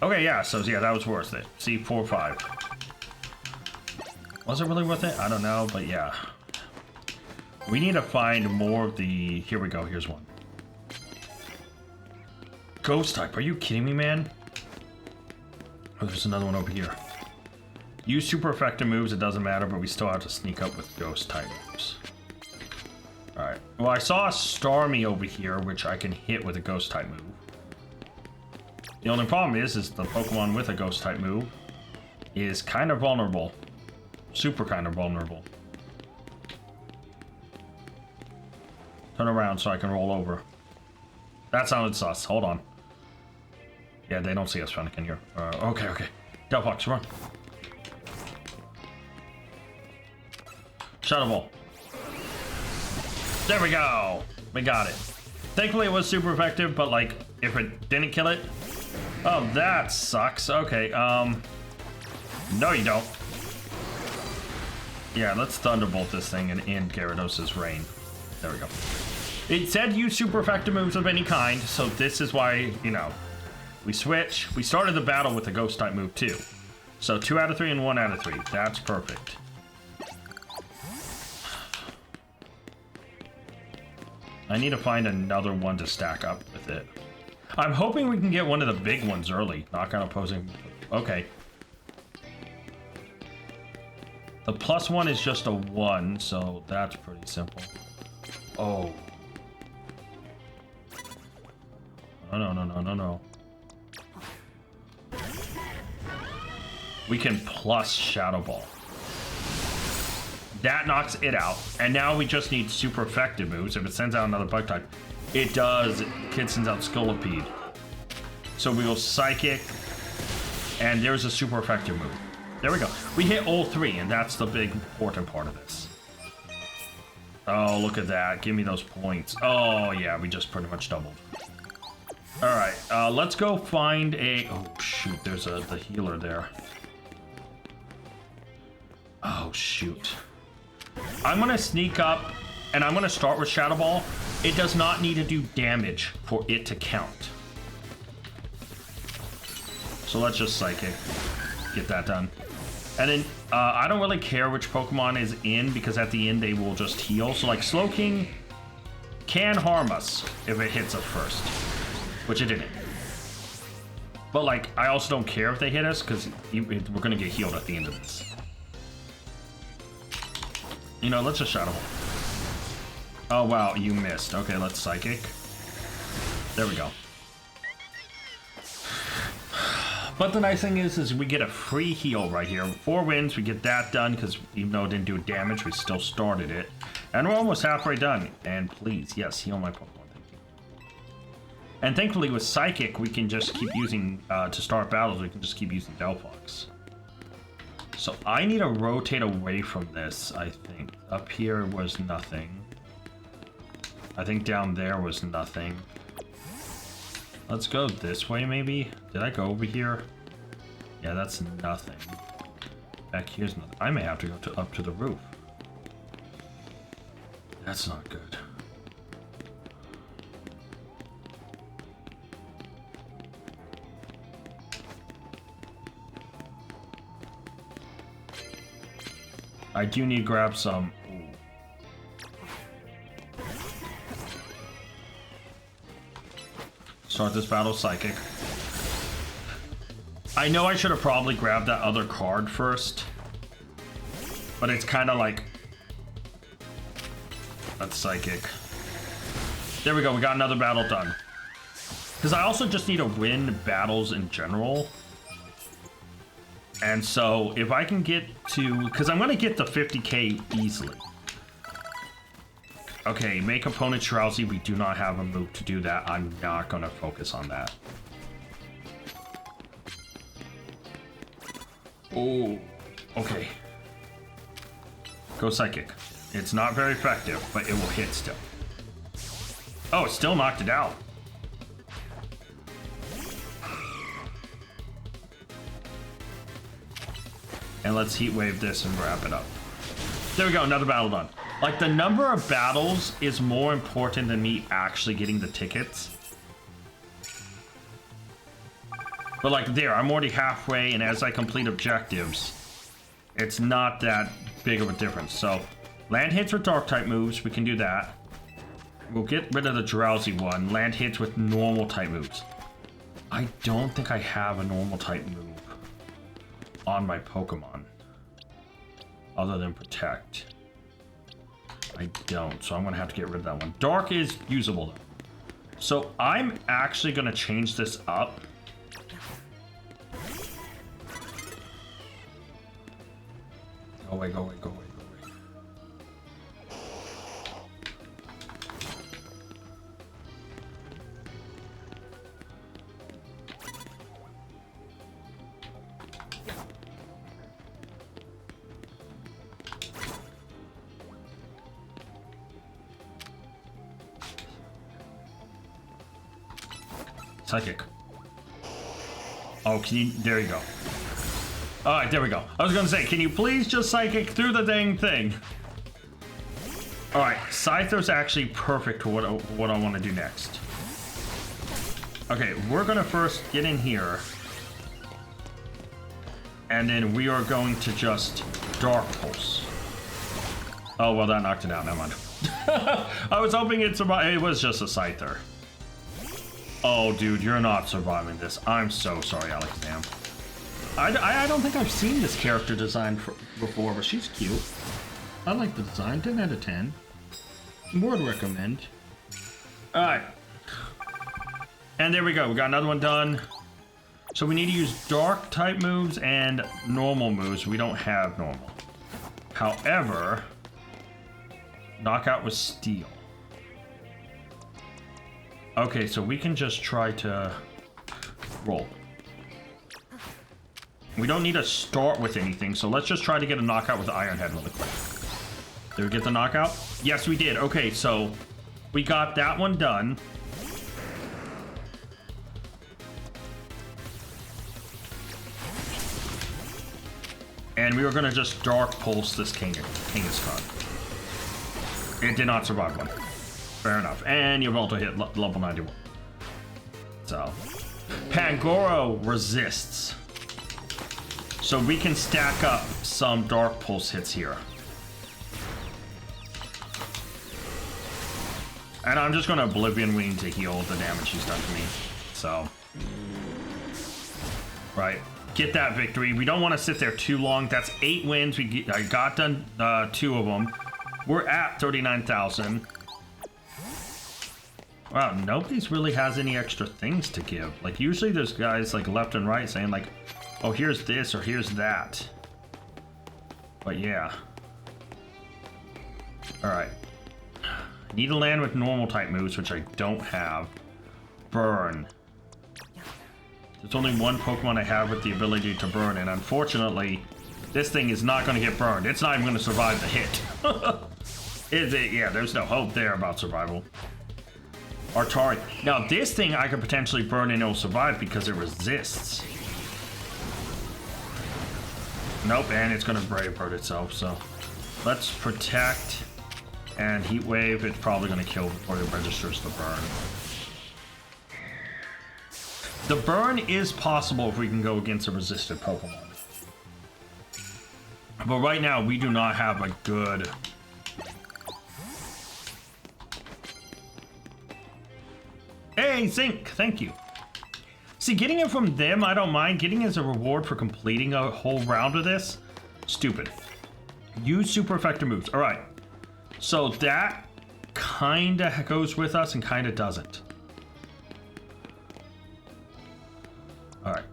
Okay, yeah, so yeah, that was worth it. See, 4, 5. Was it really worth it? I don't know, but yeah. We need to find more of the... Here we go, here's one. Ghost type, are you kidding me, man? Oh, there's another one over here. Use super effective moves, it doesn't matter, but we still have to sneak up with ghost type moves. Alright, well, I saw a Starmie over here, which I can hit with a ghost type move. The only problem is the Pokemon with a ghost type move is kind of vulnerable. Super kind of vulnerable. Turn around so I can roll over. That sounded sus. Hold on. Yeah, they don't see us running in here. Okay. Delphox, run. Shadow Ball. There we go. We got it. Thankfully, it was super effective, but like, if it didn't kill it... Oh, that sucks. Okay, no, you don't. Yeah, let's Thunderbolt this thing and end Gyarados' reign. There we go. It said use super effective moves of any kind, so this is why, you know, we switch. We started the battle with a ghost type move too. So 2 out of 3 and 1 out of 3. That's perfect. I need to find another one to stack up with it. I'm hoping we can get one of the big ones early. Knockout opposing. Okay. The +1 is just a 1, so that's pretty simple. Oh. No. We can plus Shadow Ball. That knocks it out. And now we just need super effective moves. If it sends out another bug type, it does. Kid sends out Scolipede. So we go Psychic. And there's a super effective move. There we go. We hit all 3, and that's the big important part of this. Oh, look at that. Give me those points. Oh, yeah, we just pretty much doubled. All right, let's go find a... Oh, shoot, there's the healer there. Oh, shoot. I'm going to sneak up, and I'm going to start with Shadow Ball. It does not need to do damage for it to count. So let's just Psychic. Get that done. And then, I don't really care which Pokemon is in, because at the end they will just heal. So, like, Slowking can harm us if it hits us first. Which it didn't. But, like, I also don't care if they hit us, because we're going to get healed at the end of this. You know, let's just Shadow Ball. Oh, wow, you missed. Okay, let's Psychic. There we go. But the nice thing is we get a free heal right here. 4 wins, we get that done, because even though it didn't do damage, we still started it. And we're almost halfway done. And please, yes, heal my Pokemon. And thankfully with Psychic, we can just keep using, to start battles, we can just keep using Delphox. So I need to rotate away from this, I think. Up here was nothing. I think down there was nothing. Let's go this way, maybe? Did I go over here? Yeah, that's nothing. Back here's nothing. I may have to go up to the roof. That's not good. I do need to grab some. Ooh. Start this battle Psychic. I know I should have probably grabbed that other card first, but it's kind of like... That's Psychic. There we go, we got another battle done. Because I also just need to win battles in general. And so, if I can get to... Because I'm going to get the 50k easily. Okay, make opponent drowsy. We do not have a move to do that. I'm not going to focus on that. Oh, okay. Go Psychic. It's not very effective, but it will hit still. Oh, it still knocked it out. And let's heat wave this and wrap it up. There we go, another battle done. Like, the number of battles is more important than me actually getting the tickets. But like, there, I'm already halfway, and as I complete objectives, it's not that big of a difference. So, land hits with dark type moves, we can do that. We'll get rid of the drowsy one. Land hits with normal type moves. I don't think I have a normal type move on my Pokemon. Other than protect. I don't, so I'm gonna have to get rid of that one. Dark is usable though. So I'm actually gonna change this up. Go away, go away, go away, go away. Psychic. Oh, can you? There you go. All right, there we go. I was gonna say, can you please just psychic through the dang thing? All right, Scyther's actually perfect for what I want to do next. Okay, we're gonna first get in here, and then we are going to just Dark Pulse. Oh well, that knocked it out. Never mind. I was hoping it survived. It was just a Scyther. Oh, dude, you're not surviving this. I'm so sorry, Alexam. I don't think I've seen this character design before, but she's cute. I like the design. 10 out of 10. Would recommend. Alright. And there we go. We got another one done. So we need to use dark type moves and normal moves. We don't have normal. However, knockout with steel. Okay, so we can just try to roll. We don't need to start with anything, so let's just try to get a knockout with the Iron Head really quick. Did we get the knockout? Yes, we did. Okay, so we got that one done. And we were going to just Dark Pulse this Kangaskhan. It did not survive one. Fair enough. And you've also hit level 91. So, Pangoro resists. So we can stack up some Dark Pulse hits here. And I'm just going to Oblivion Wing to heal the damage he's done to me. So, right. Get that victory. We don't want to sit there too long. That's 8 wins. I got done 2 of them. We're at 39,000. Wow, nobody's really has any extra things to give. Like, usually there's guys like left and right saying like, oh, here's this or here's that. But yeah. Alright. Need to land with normal type moves, which I don't have. Burn. There's only one Pokemon I have with the ability to burn, and unfortunately, this thing is not going to get burned. It's not even going to survive the hit. Is it? Yeah, there's no hope there about survival. Artari. Now, this thing I could potentially burn and it'll survive because it resists. Nope, and it's going to Brave Bird itself, so let's protect and Heat Wave. It's probably going to kill before it registers the burn. The burn is possible if we can go against a resistant Pokemon. But right now, we do not have a good... Hey, Zinc! Thank you. See, getting it from them, I don't mind. Getting it as a reward for completing a whole round of this, stupid. Use super effective moves. All right. So that kind of goes with us and kind of doesn't. All right.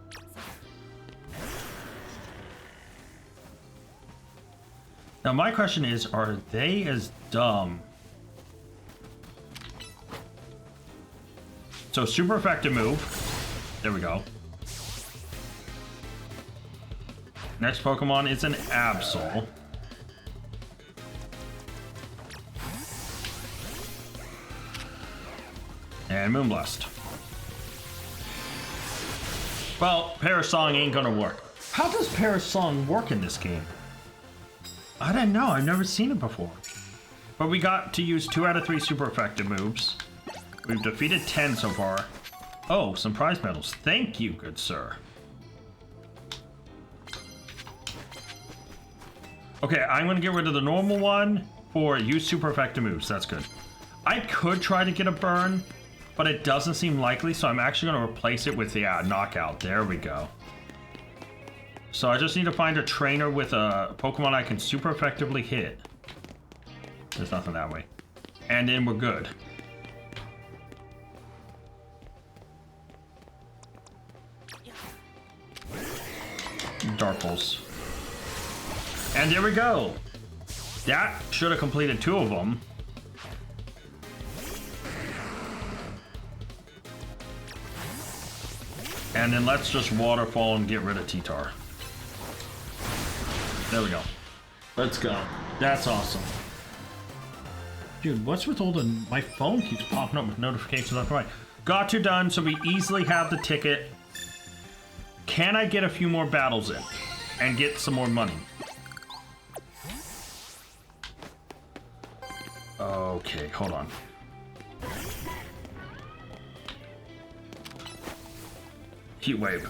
Now my question is, are they as dumb? So super effective move. There we go. Next Pokemon is an Absol. And Moonblast. Well, Parasong ain't gonna work. How does Parasong work in this game? I don't know. I've never seen it before. But we got to use 2 out of 3 super effective moves. We've defeated 10 so far. Oh, some prize medals. Thank you, good sir. Okay, I'm going to get rid of the normal one for use super effective moves. That's good. I could try to get a burn, but it doesn't seem likely, so I'm actually going to replace it with the knockout. There we go. So I just need to find a trainer with a Pokemon I can super effectively hit. There's nothing that way. And then we're good. Dark Pulse. And there we go. That should have completed 2 of them. And then let's just waterfall and get rid of T-Tar. There we go. Let's go. That's awesome. Dude, what's with all the... My phone keeps popping up with notifications left and right. Got you done, so we easily have the ticket. Can I get a few more battles in? And get some more money? Okay, hold on. Heat Wave.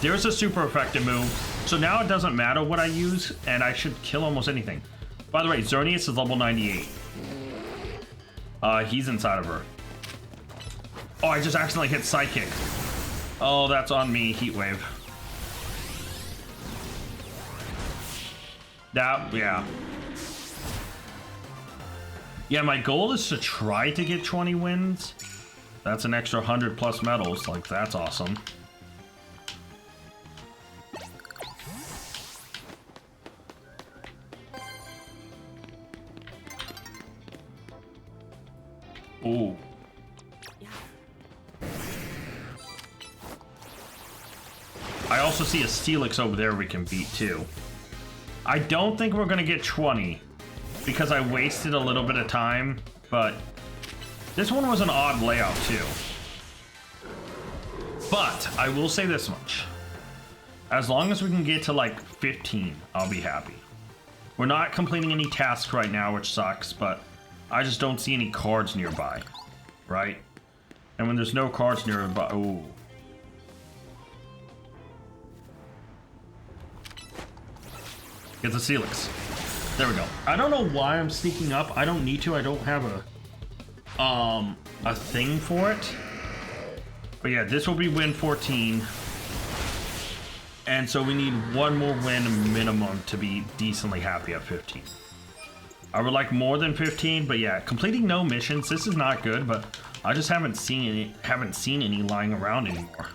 There's a super effective move. So now it doesn't matter what I use, and I should kill almost anything. By the way, Xerneas is level 98. He's inside of her. Oh, I just accidentally hit Psychic. Oh, that's on me, Heat Wave. That, yeah. Yeah, my goal is to try to get 20 wins. That's an extra 100 plus medals. Like, that's awesome. Ooh. I also see a Steelix over there we can beat too. I don't think we're gonna get 20 because I wasted a little bit of time, but this one was an odd layout too. But I will say this much. As long as we can get to like 15, I'll be happy. We're not completing any tasks right now, which sucks, but I just don't see any cards nearby, right? And when there's no cards nearby, ooh. Get the Steelix. There we go. I don't know why I'm sneaking up. I don't need to. I don't have a thing for it. But yeah, this will be win 14. And so we need one more win minimum to be decently happy at 15. I would like more than 15, but yeah, completing no missions. This is not good, but I just haven't seen any lying around anymore.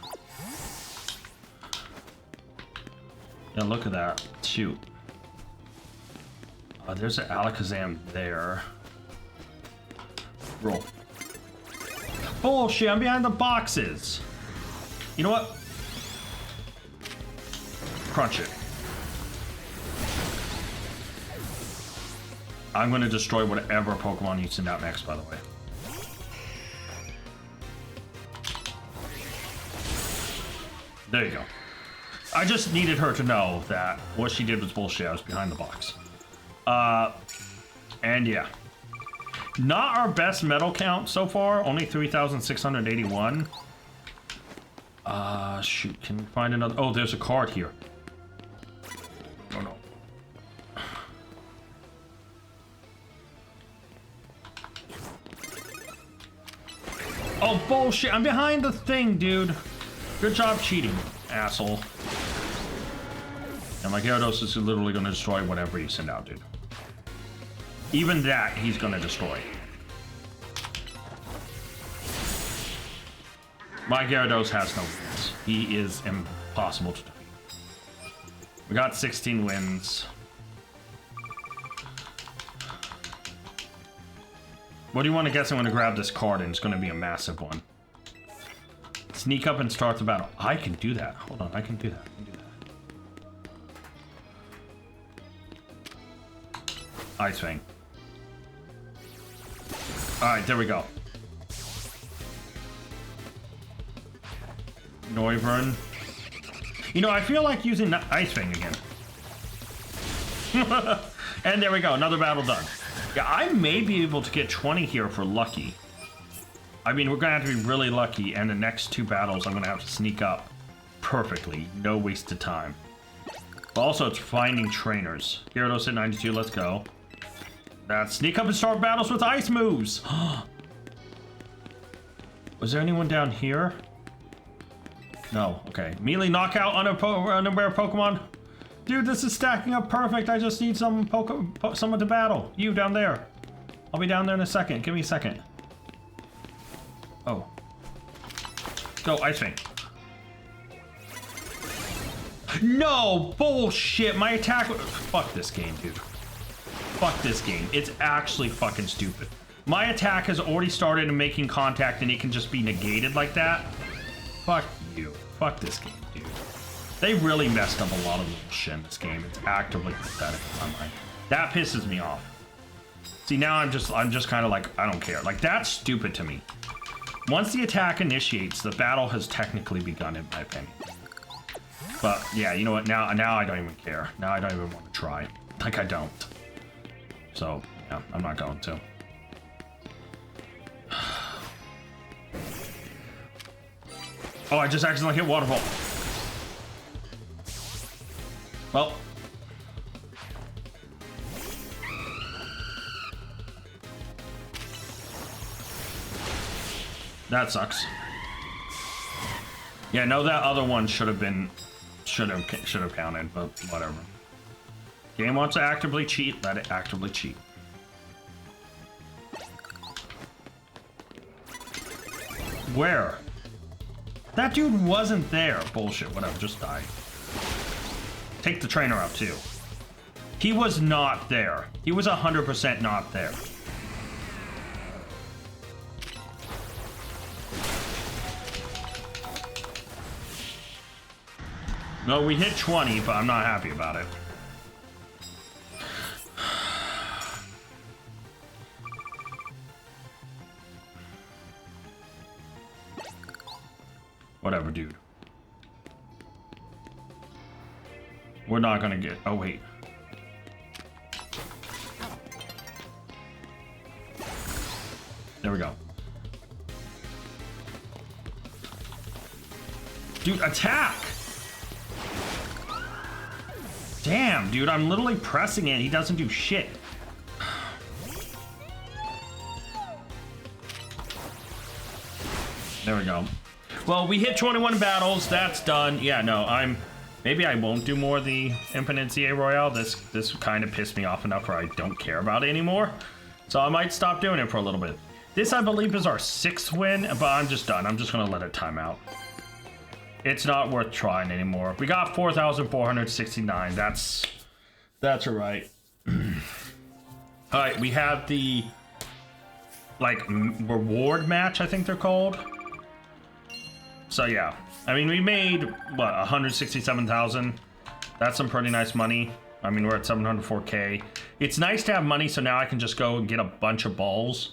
Yeah, look at that. Shoot. There's an Alakazam there. Roll. Bullshit, I'm behind the boxes. You know what? Crunch it. I'm going to destroy whatever Pokemon you send out next, by the way. There you go. I just needed her to know that what she did was bullshit. I was behind the box. And yeah. Not our best medal count so far. Only 3,681. Shoot. Can we find another? Oh, there's a card here. Oh, no. Oh, bullshit. I'm behind the thing, dude. Good job cheating, asshole. And my Gyarados is literally going to destroy whatever you send out, dude. Even that, he's going to destroy. My Gyarados has no wins. He is impossible to defeat. We got 16 wins. What do you want to guess? I'm going to grab this card and it's going to be a massive one. Sneak up and start the battle. I can do that. Hold on, I can do that. I can do that. Ice Fang. Alright, there we go. Noivern. You know, I feel like using the Ice Fang again. And there we go, another battle done. Yeah, I may be able to get 20 here for lucky. I mean, we're gonna have to be really lucky, and the next 2 battles I'm gonna have to sneak up perfectly. No wasted time. But also, it's finding trainers. Gyarados at 92, let's go. That's sneak up and start battles with ice moves. Was there anyone down here? No, okay. Melee knockout unaware Pokemon. Dude, this is stacking up perfect. I just need someone to battle. You down there. I'll be down there in a second. Give me a second. Oh. Go, Ice Fang. No! Bullshit! My attack... Fuck this game, dude. Fuck this game. It's actually fucking stupid. My attack has already started and making contact and it can just be negated like that. Fuck you. Fuck this game, dude. They really messed up a lot of little shit in this game. It's actively pathetic in my mind. That pisses me off. See, now I'm just kind of like, I don't care. Like, that's stupid to me. Once the attack initiates, the battle has technically begun, in my opinion. But yeah, you know what? Now I don't even care. Now I don't even want to try. Like, I don't. So yeah, I'm not going to. Oh, I just accidentally hit waterfall. Well. That sucks. Yeah, no, that other one should have counted, but whatever. Game wants to actively cheat, let it actively cheat. Where? That dude wasn't there. Bullshit, whatever, just die. Take the trainer out too. He was not there. He was 100% not there. No, we hit 20, but I'm not happy about it. Whatever, dude. We're not gonna get... Oh, wait. There we go. Dude, attack! Damn, dude, I'm literally pressing it. He doesn't do shit. There we go. Well, we hit 21 battles. That's done. Yeah, no, maybe I won't do more of the Infinite CA Royale. This kind of pissed me off enough where I don't care about it anymore. So I might stop doing it for a little bit. This, I believe, is our 6th win, but I'm just done. I'm just gonna let it time out. It's not worth trying anymore. We got 4,469. That's all right. All right, we have the like reward match, I think they're called. So yeah, I mean, we made what, 167,000. That's some pretty nice money. I mean, we're at 704K. It's nice to have money, so now I can just go and get a bunch of balls.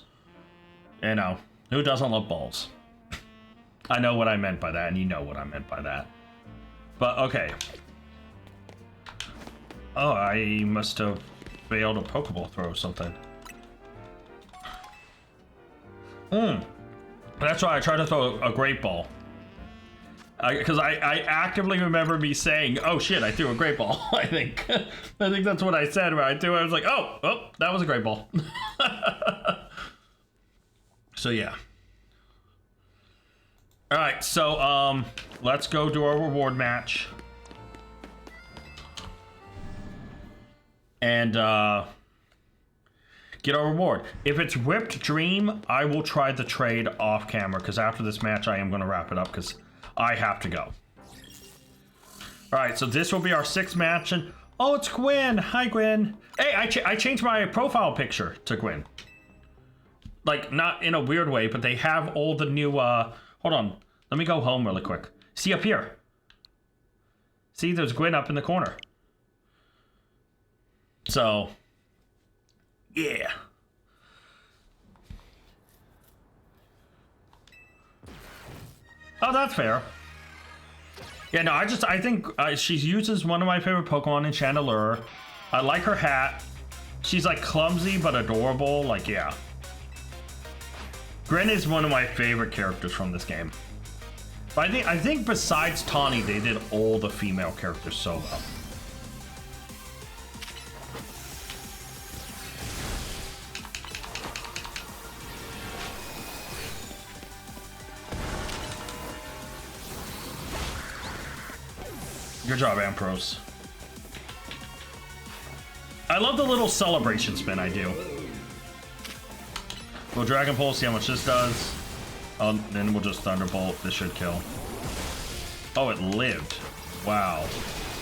You know, who doesn't love balls? I know what I meant by that, and you know what I meant by that. But, okay. Oh, I must have failed a Pokeball throw or something. That's why I tried to throw a Great Ball. Because I actively remember me saying, oh shit, I threw a Great Ball, I think. I think that's what I said when I threw it. I was like, oh, that was a Great Ball. So, yeah. All right, so let's go do our reward match. And get our reward. If it's Whipped Dream, I will try the trade off camera, because after this match, I am going to wrap it up, because I have to go. All right, so this will be our 6th match, and oh, it's Gwen. Hi, Gwen. Hey, I changed my profile picture to Gwen. Like, not in a weird way, but they have all the new, hold on. Let me go home really quick. See up here. See, there's Gwen up in the corner. So, yeah. Oh, that's fair. Yeah, no, I think she uses one of my favorite Pokemon in Chandelure. I like her hat. She's like clumsy but adorable. Like, yeah. Grin is one of my favorite characters from this game. But I think besides Tawny, they did all the female characters so well. Good job, Ampros. I love the little celebration spin I do. We'll Dragon Pulse, see how much this does. Then we'll just Thunderbolt. This should kill. Oh, it lived. Wow.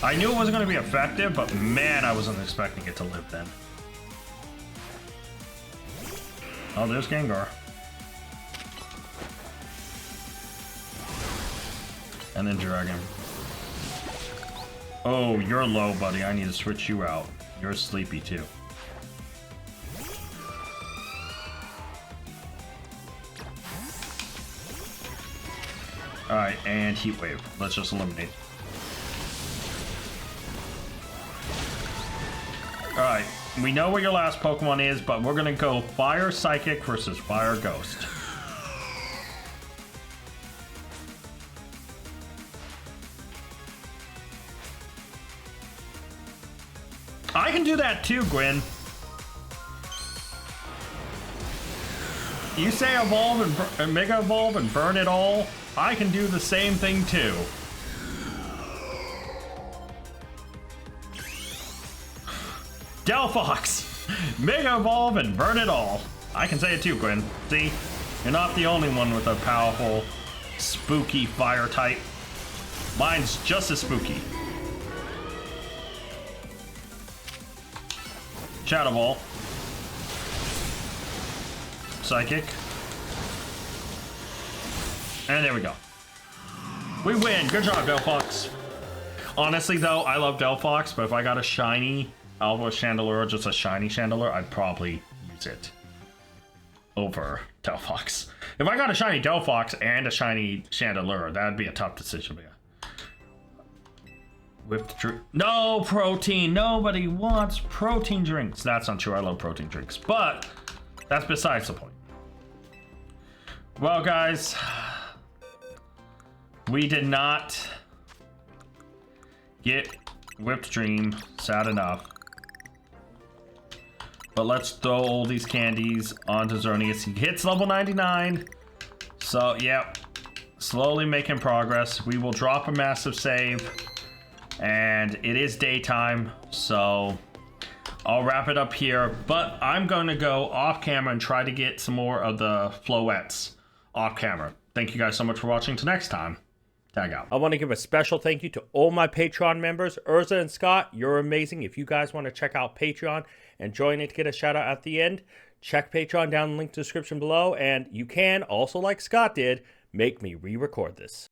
I knew it wasn't going to be effective, but man, I wasn't expecting it to live then. Oh, there's Gengar. And then Dragon. Oh, you're low, buddy. I need to switch you out. You're sleepy, too. Alright, and Heat Wave. Let's just eliminate. Alright, we know what your last Pokemon is, but we're gonna go Fire Psychic versus Fire Ghost. I can do that too, Gwen. You say evolve and Mega Evolve and burn it all. I can do the same thing too. Delphox, Mega Evolve and burn it all. I can say it too, Gwen. See, you're not the only one with a powerful, spooky fire type. Mine's just as spooky. Shadow Ball. Psychic. And there we go. We win. Good job, Delphox. Honestly, though, I love Delphox, but if I got a shiny Alpha Chandelure, or just a shiny Chandelure, I'd probably use it over Delphox. If I got a shiny Delphox and a shiny Chandelure, that'd be a tough decision. Yeah. Whipped drink. No protein. Nobody wants protein drinks. That's not true. I love protein drinks, but that's besides the point. Well, guys, we did not get Whipped Dream. Sad enough. But let's throw all these candies onto Xerneas. He hits level 99. So, yep. Slowly making progress. We will drop a massive save. And it is daytime, so I'll wrap it up here. But I'm going to go off camera and try to get some more of the Floettes off camera. Thank you guys so much for watching. Till next time, tag out. I want to give a special thank you to all my Patreon members. Urza and Scott, you're amazing. If you guys want to check out Patreon and join it to get a shout out at the end, check Patreon down in the link to the description below. And you can also, like Scott did, make me re-record this.